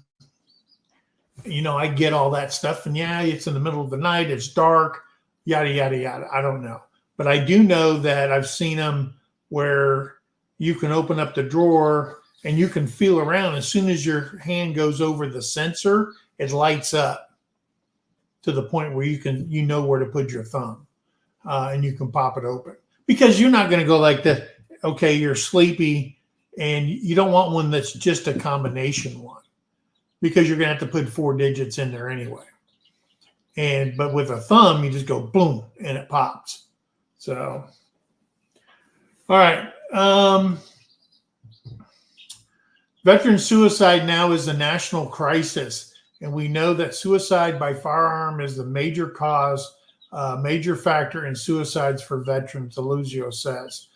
get all that stuff, and yeah, it's in the middle of the night, it's dark, yada, yada, yada. I don't know. But I do know that I've seen them where you can open up the drawer and you can feel around. As soon as your hand goes over the sensor, it lights up to the point where you know where to put your thumb, and you can pop it open. Because you're not going to go like this. Okay, you're sleepy, and you don't want one that's just a combination one, because you're going to have to put 4 digits in there anyway. But with a thumb, you just go boom, and it pops. So, all right. Veteran suicide now is a national crisis, and we know that suicide by firearm is the major cause, major factor in suicides for veterans, Deluzio says.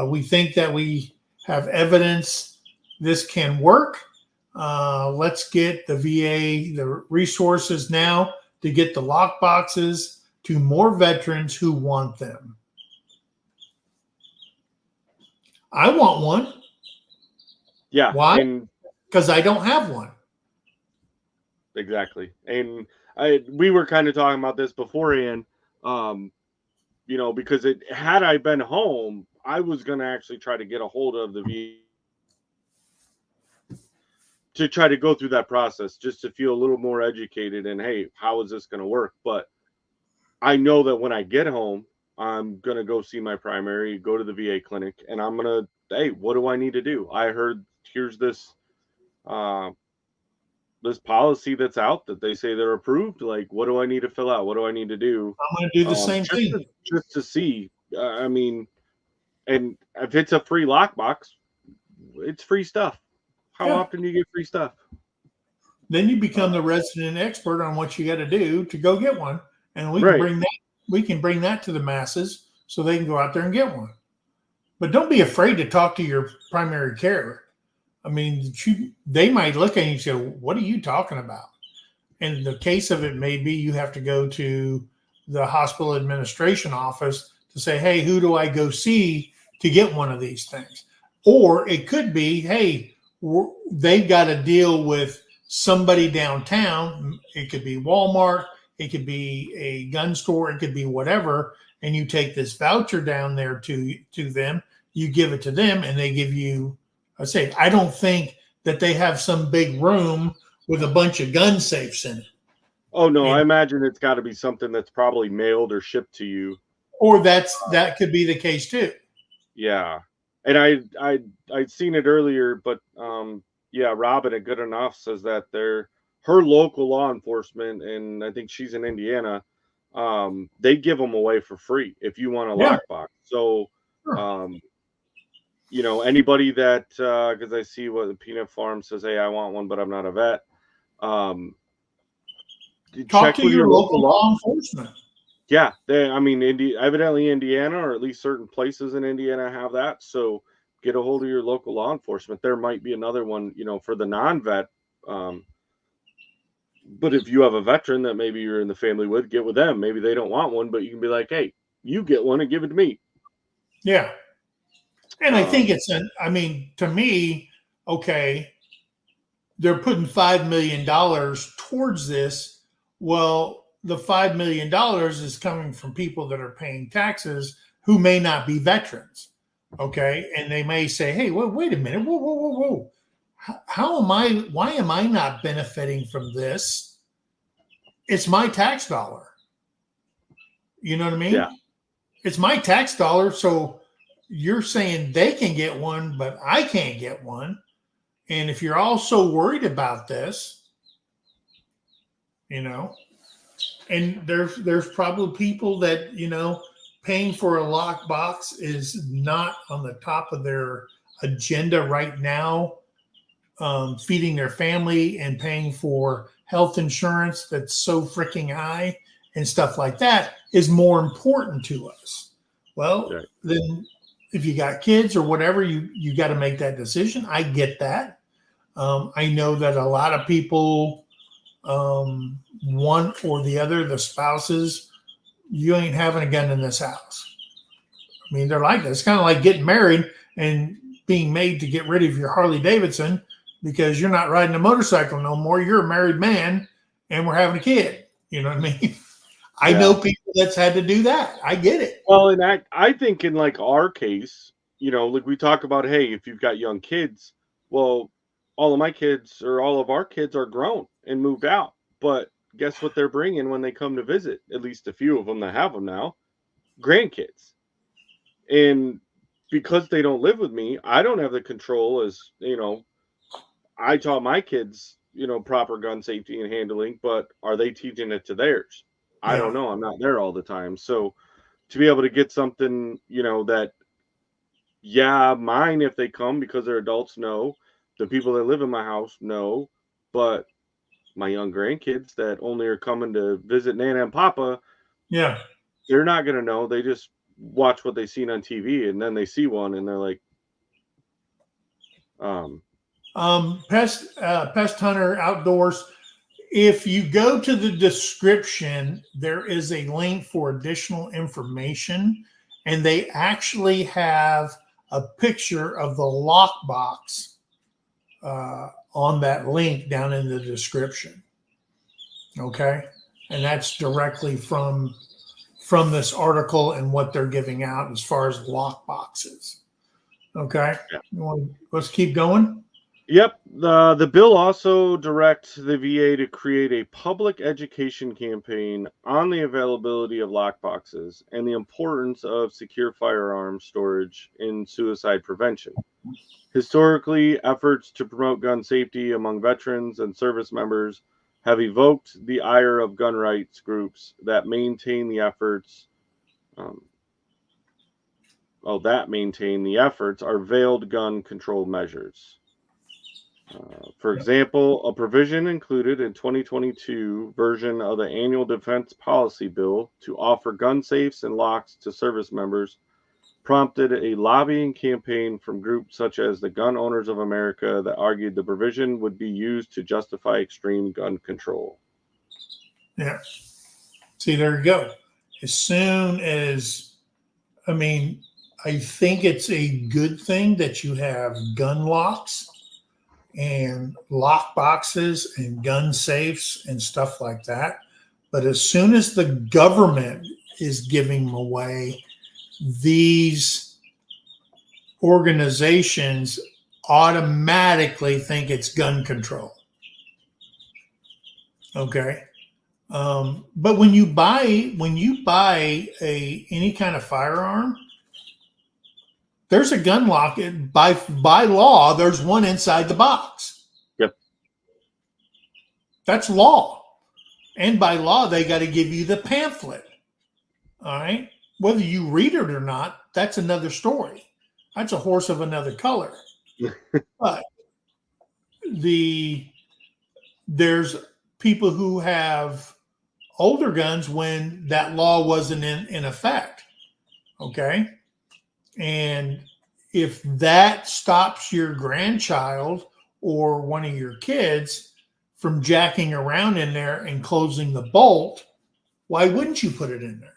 We think that we have evidence this can work. Let's get the VA the resources now to get the lock boxes to more veterans who want them. I want one. Yeah. Why? Because I don't have one. Exactly. And we were kind of talking about this beforehand, because had I been home, I was going to actually try to get a hold of the VA to try to go through that process, just to feel a little more educated and, hey, how is this going to work? But I know that when I get home, I'm going to go see my primary, go to the VA clinic, and I'm going to, hey, what do I need to do? I heard here's this policy that's out that they say they're approved. Like, what do I need to fill out? What do I need to do? I'm going to do the same thing. Just to see. And if it's a free lockbox, it's free stuff. How often do you get free stuff? Then you become the resident expert on what you got to do to go get one, and we can bring that to the masses so they can go out there and get one. But don't be afraid to talk to your primary care. I mean, they might look at you and say, "What are you talking about?" And the case of it may be you have to go to the hospital administration office to say, "Hey, who do I go see to get one of these things?" Or it could be, "Hey, they've got to deal with somebody downtown." It could be Walmart, it could be a gun store, it could be whatever, and you take this voucher down there to them, you give it to them, and they give you a safe. I don't think that they have some big room with a bunch of gun safes in it. Oh no, I imagine it's got to be something that's probably mailed or shipped to you. Or that could be the case too. Yeah. And I'd seen it earlier, but Robin at Good Enough says that her local law enforcement, and I think she's in Indiana, they give them away for free if you want a Yeah. lockbox. So, Sure. anybody that, because I see what the Peanut Farm says, hey, I want one, but I'm not a vet. Talk Check to with your your local local law enforcement. Yeah, evidently Indiana, or at least certain places in Indiana have that. So get a hold of your local law enforcement. There might be another one, for the non-vet. But if you have a veteran that maybe you're in the family with, get with them. Maybe they don't want one, but you can be like, hey, you get one and give it to me. Yeah. And I think Um, to me, okay, they're putting $5 million towards this. Well, the $5 million is coming from people that are paying taxes who may not be veterans. Okay. And they may say, hey, well, wait a minute. Whoa, whoa, whoa, whoa, whoa. Why am I not benefiting from this? It's my tax dollar. You know what I mean? Yeah. It's my tax dollar. So you're saying they can get one, but I can't get one. And if you're all so worried about this, and there's probably people that, paying for a lockbox is not on the top of their agenda right now. Feeding their family and paying for health insurance that's so freaking high and stuff like that is more important to us. Well, Right. then if you got kids or whatever, you got to make that decision. I get that. I know that a lot of people, one or the other, the spouses, you ain't having a gun in this house. I mean, they're like that. It's kind of like getting married and being made to get rid of your Harley Davidson because you're not riding a motorcycle no more. You're a married man and we're having a kid. You know what I mean? I know people that's had to do that. I get it. Well, and I think in like our case, like we talk about, hey, if you've got young kids, well, all of my kids or all of our kids are grown and moved out. But guess what they're bringing when they come to visit? At least a few of them that have them now, grandkids. And because they don't live with me, I don't have the control as, I taught my kids, proper gun safety and handling, but are they teaching it to theirs? I Yeah. don't know. I'm not there all the time. So to be able to get something, that, mine, if they come because they're adults, no. The people that live in my house, no. But my young grandkids that only are coming to visit Nana and Papa, Yeah. they're not going to know. They just watch what they've seen on TV, and then they see one and they're like, Pest Hunter Outdoors. If you go to the description, there is a link for additional information, and they actually have a picture of the lockbox on that link down in the description. Okay, and that's directly from this article and what they're giving out as far as lockboxes. Okay, let's keep going. Yep. The bill also directs the VA to create a public education campaign on the availability of lockboxes and the importance of secure firearm storage in suicide prevention. Historically, efforts to promote gun safety among veterans and service members have evoked the ire of gun rights groups that maintain the efforts. Are veiled gun control measures. For example, a provision included in 2022 version of the annual defense policy bill to offer gun safes and locks to service members prompted a lobbying campaign from groups such as the Gun Owners of America that argued the provision would be used to justify extreme gun control. Yeah. See, there you go. As soon as, I think it's a good thing that you have gun locks and lock boxes and gun safes and stuff like that. But as soon as the government is giving them away, these organizations automatically think it's gun control. Okay. But when you buy any kind of firearm, there's a gun lock. By law, there's one inside the box. That's law. And by law, they got to give you the pamphlet. All right. Whether you read it or not, that's another story. That's a horse of another color. But there's people who have older guns when that law wasn't in effect. Okay. And if that stops your grandchild or one of your kids from jacking around in there and closing the bolt, why wouldn't you put it in there?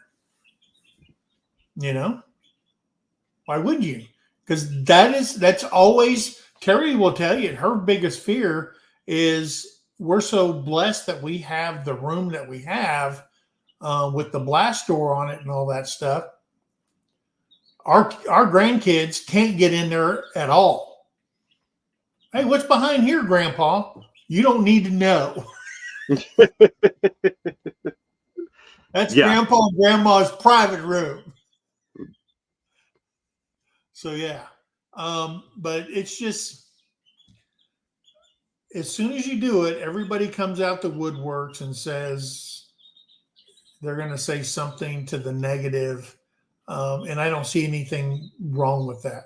You know, why would you? Because that's always, Terry will tell you, her biggest fear is we're so blessed that we have the room that we have with the blast door on it and all that stuff. Our grandkids can't get in there at all. Hey, what's behind here, Grandpa? You don't need to know. That's Grandpa and Grandma's private room. So yeah, but it's just as soon as you do it, everybody comes out the woodworks and says they're going to say something to the negative, and I don't see anything wrong with that.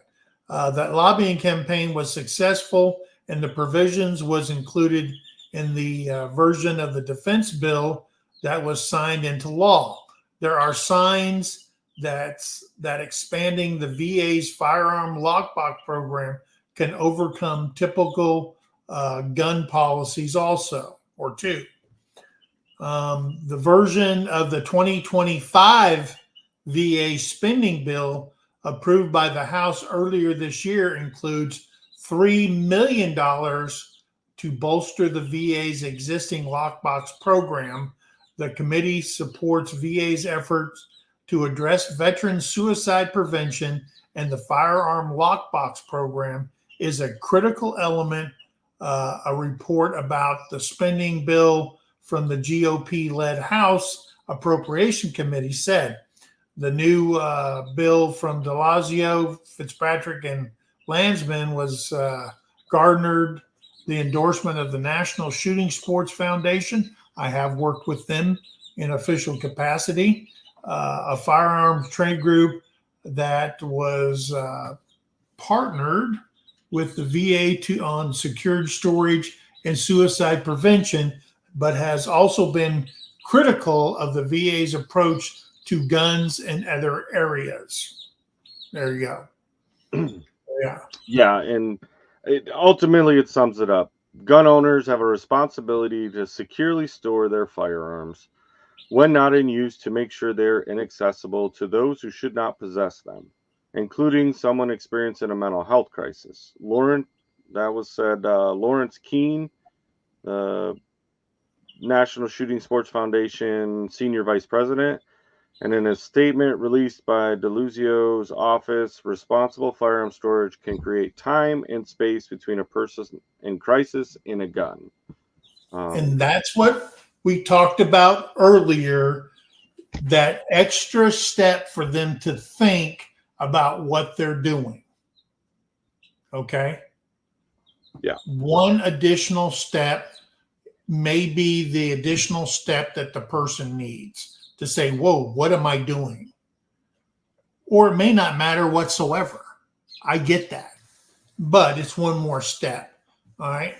That lobbying campaign was successful, and the provisions was included in the version of the defense bill that was signed into law. There are signs that expanding the VA's firearm lockbox program can overcome typical gun policies also, or two. The version of the 2025 VA spending bill approved by the House earlier this year includes $3 million to bolster the VA's existing lockbox program. The committee supports VA's efforts to address veteran suicide prevention, and the firearm lockbox program is a critical element. A report about the spending bill from the GOP-led House Appropriation Committee said the new bill from Delazio, Fitzpatrick, and Landsman was garnered the endorsement of the National Shooting Sports Foundation. I have worked with them in official capacity. A firearms trade group that was partnered with the VA on secured storage and suicide prevention, but has also been critical of the VA's approach to guns and other areas. There you go. Yeah. Yeah, and ultimately it sums it up. Gun owners have a responsibility to securely store their firearms when not in use to make sure they're inaccessible to those who should not possess them, including someone experiencing a mental health crisis. Lawrence Keene, the National Shooting Sports Foundation Senior Vice President, and in a statement released by Deluzio's office, responsible firearm storage can create time and space between a person in crisis and a gun. And that's what we talked about earlier, that extra step for them to think about what they're doing. Okay? Yeah. One additional step may be the additional step that the person needs to say, whoa, what am I doing? Or it may not matter whatsoever. I get that. But it's one more step. All right?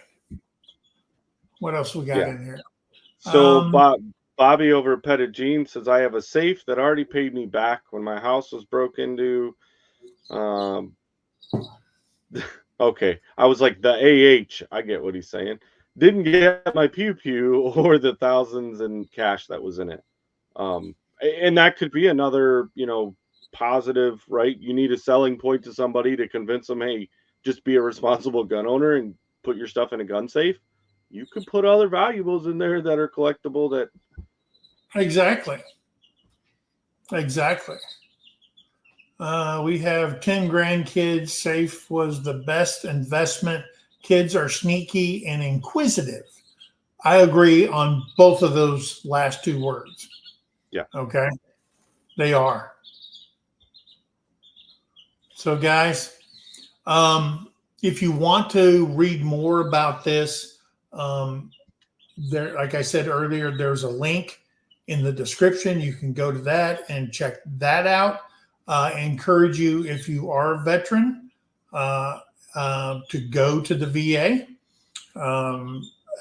What else we got in here? So Bobby over at Pettit Jean says, I have a safe that already paid me back when my house was broke into. Okay. I was like, the AH, I get what he's saying. Didn't get my pew pew or the thousands in cash that was in it. And that could be another, positive, right? You need a selling point to somebody to convince them, hey, just be a responsible gun owner and put your stuff in a gun safe. You could put other valuables in there that are collectible that. Exactly. We have 10 grandkids. Safe was the best investment. Kids are sneaky and inquisitive. I agree on both of those last two words. Yeah. Okay. They are. So guys, if you want to read more about this, there, like I said earlier, there's a link in the description. You can go to that and check that out. I encourage you, if you are a veteran, to go to the VA.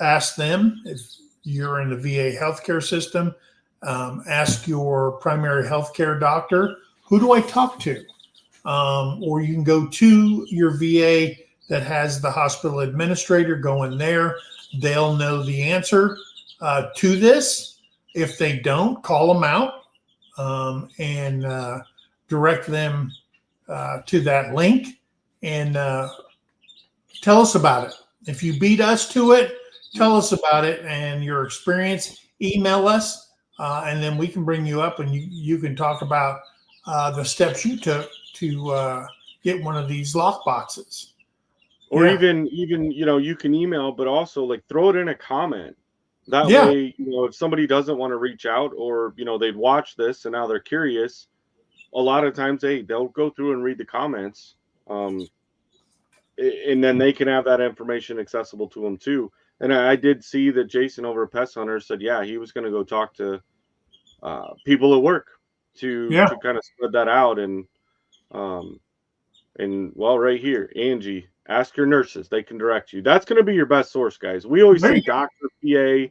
Ask them if you're in the VA healthcare system. Ask your primary healthcare doctor, who do I talk to? Or you can go to your VA that has the hospital administrator. Go in there. They'll know the answer to this. If they don't, call them out and direct them to that link and tell us about it. If you beat us to it, tell us about it and your experience. Email us, and then we can bring you up and you can talk about the steps you took to get one of these lock boxes. Or Yeah. even you can email, but also like throw it in a comment. That Yeah. way, if somebody doesn't want to reach out, or they've watched this and now they're curious, a lot of times they'll go through and read the comments, and then they can have that information accessible to them too. And I did see that Jason over at Pest Hunter said, yeah, he was going to go talk to people at work to Yeah. kind of spread that out. And well, right here, Angie, ask your nurses. They can direct you. That's going to be your best source, guys. We always say doctor, PA,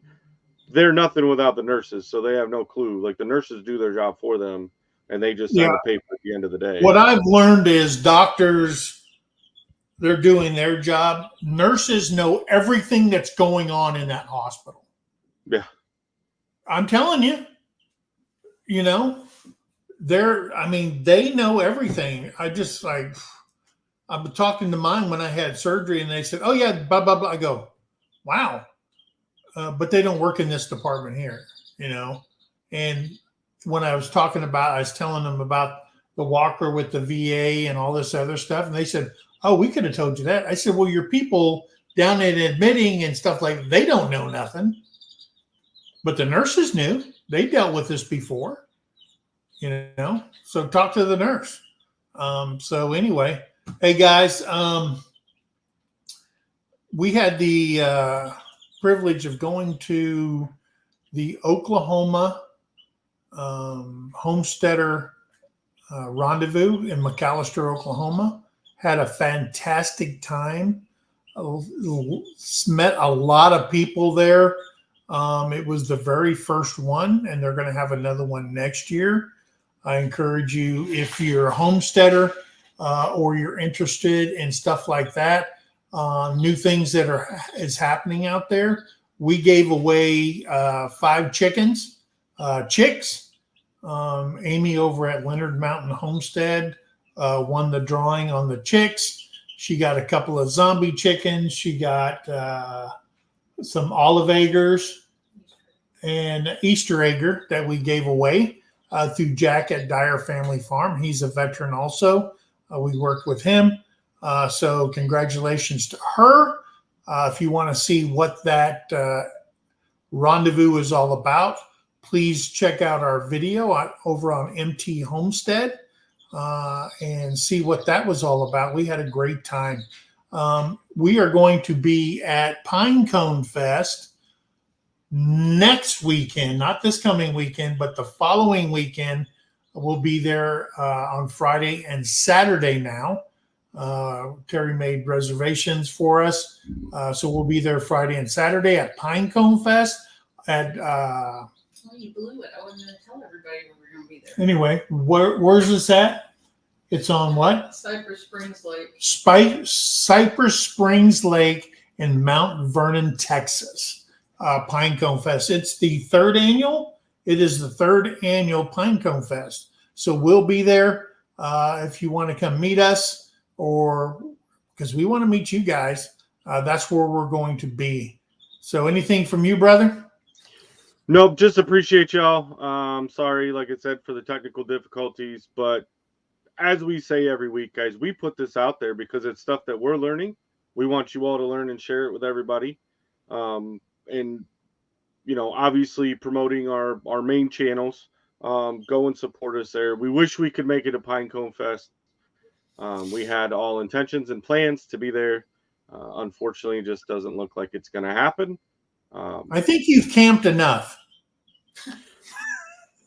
they're nothing without the nurses, so they have no clue. Like the nurses do their job for them, and they just sign the paper at the end of the day. What I've learned is doctors, they're doing their job. Nurses know everything that's going on in that hospital. Yeah. I'm telling you, they know everything. I'm talking to mine when I had surgery and they said, oh yeah, blah, blah, blah. I go, wow. But they don't work in this department here, And when I was telling them about the walker with the VA and all this other stuff. And they said, oh, we could have told you that. I said, well, your people down in admitting and stuff like that, they don't know nothing. But the nurses knew. They dealt with this before, So talk to the nurse. So anyway, hey guys, we had the privilege of going to the Oklahoma Homesteader Rendezvous in McAlester, Oklahoma. Had a fantastic time. Met a lot of people there. It was the very first one, and they're going to have another one next year. I encourage you, if you're a homesteader or you're interested in stuff like that, new things that is happening out there. We gave away 5 chicks. Amy over at Leonard Mountain Homestead won the drawing on the chicks. She got a couple of zombie chickens. She got some olive eggers and Easter egger that we gave away through Jack at Dyer Family Farm. He's a veteran also. We worked with him. So congratulations to her. If you want to see what that rendezvous is all about, please check out our video over on MT Homestead and see what that was all about. We had a great time. We are going to be at Pinecone Fest next weekend, not this coming weekend, but the following weekend. We'll be there on Friday and Saturday now. Terry made reservations for us. So we'll be there Friday and Saturday at Pinecone Fest. Well, you blew it. I wasn't going to tell everybody we were going to be there. Anyway, where's this at? It's on what? Cypress Springs Lake. Cypress Springs Lake in Mount Vernon, Texas. Pinecone Fest. It's the 3rd annual. It is the 3rd annual Pinecone Fest. So we'll be there if you want to come meet us, or because we want to meet you guys. That's where we're going to be. So anything from you, brother? Nope, just appreciate y'all. Sorry, like I said, for the technical difficulties, but as we say every week, guys, we put this out there because it's stuff that we're learning. We want you all to learn and share it with everybody. And obviously promoting our main channels. Go and support us there. We wish we could make it a Pinecone Fest. We had all intentions and plans to be there. Unfortunately, it just doesn't look like it's going to happen. I think you've camped enough.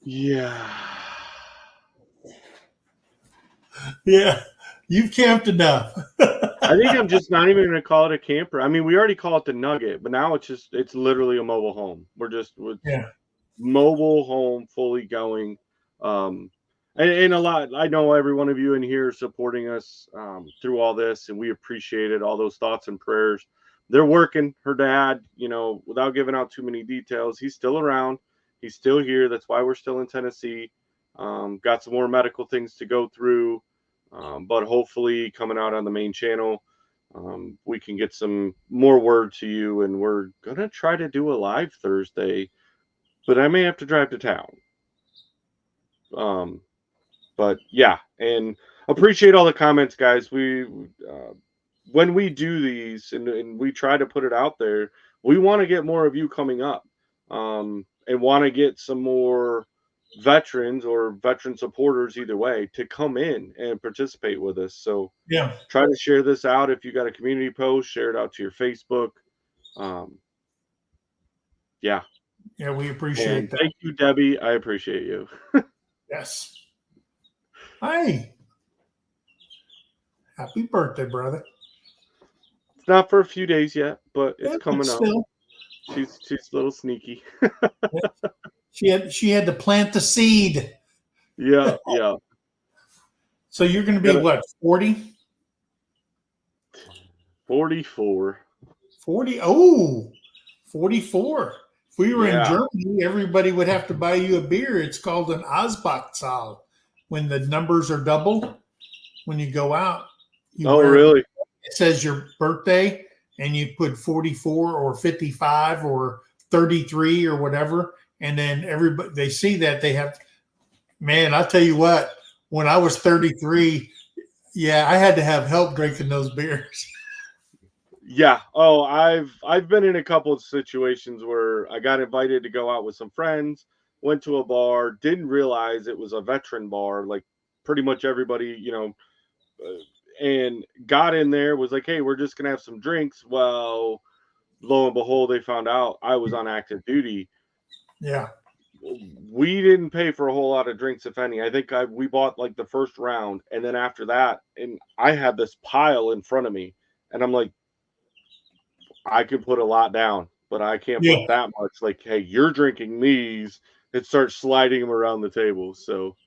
Yeah. Yeah, you've camped enough. I think I'm just not even going to call it a camper. I mean, we already call it the Nugget, but now it's literally a mobile home. We're Yeah. mobile home, fully going. And a lot, I know every one of you in here is supporting us through all this, and we appreciate it. All those thoughts and prayers. They're working. Her dad, without giving out too many details, he's still around. He's still here. That's why we're still in Tennessee. Got some more medical things to go through. But hopefully coming out on the main channel, we can get some more word to you, and we're going to try to do a live Thursday, but I may have to drive to town. But yeah, and appreciate all the comments, guys. When we do these and we try to put it out there, we want to get more of you coming up, and want to get some more veterans or veteran supporters, either way, to come in and participate with us. So Yeah. try to share this out. If you got a community post, share it out to your Facebook. Yeah. Yeah, we appreciate that. Thank you, Debbie. I appreciate you. Yes. Hi. Happy birthday, brother. It's not for a few days yet, but it's Yeah, coming up. still. She's a little sneaky. She had to plant the seed. Yeah. So you're going to be what, 40? 44. 40? Oh, 44. If we were in Yeah. Germany, everybody would have to buy you a beer. It's called an Ausbachzahl. When the numbers are doubled, when you go out. Really? It says your birthday, and you put 44 or 55 or 33 or whatever. And then everybody, they see that, they have, man, I'll tell you what, when I was 33, yeah, I had to have help drinking those beers. Yeah. Oh, I've been in a couple of situations where I got invited to go out with some friends, went to a bar, didn't realize it was a veteran bar, like pretty much everybody, and got in there, was like, hey, we're just gonna have some drinks. Well, lo and behold, they found out I was on active duty. Yeah. We didn't pay for a whole lot of drinks, if any. I think we bought like the first round, and then after that, and I had this pile in front of me, and I'm like, I could put a lot down, but I can't put that much. Like, hey, you're drinking these, and start sliding them around the table. So,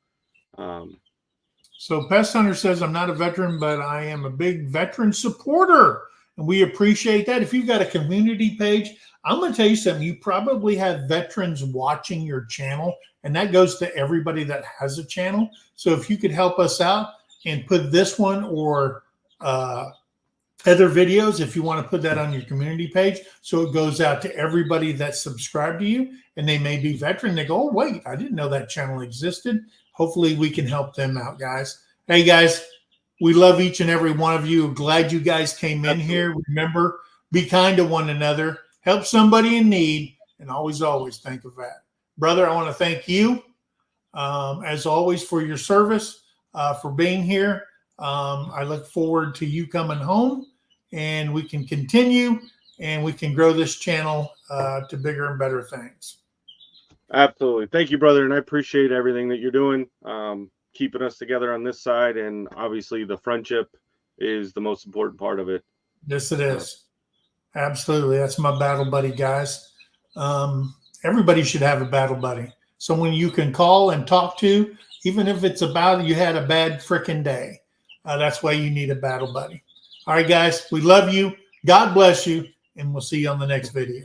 So Pest Hunter says, I'm not a veteran, but I am a big veteran supporter. And we appreciate that. If you've got a community page, I'm going to tell you something. You probably have veterans watching your channel, and that goes to everybody that has a channel. So if you could help us out and put this one or other videos, if you want to put that on your community page, so it goes out to everybody that's subscribed to you, and they may be veteran. They go, oh, wait, I didn't know that channel existed. Hopefully we can help them out, guys. Hey, guys, we love each and every one of you. Glad you guys came in here. Remember, be kind to one another. Help somebody in need, and always think of that. Brother, I want to thank you, as always, for your service, for being here. I look forward to you coming home, and we can continue, and we can grow this channel to bigger and better things. Absolutely. Thank you, brother. And I appreciate everything that you're doing, keeping us together on this side. And obviously the friendship is the most important part of it. Yes, it is. Absolutely. That's my battle buddy, guys. Everybody should have a battle buddy. Someone you can call and talk to, even if it's about you had a bad freaking day. That's why you need a battle buddy. All right, guys. We love you. God bless you. And we'll see you on the next video.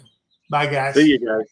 Bye, guys. See you guys.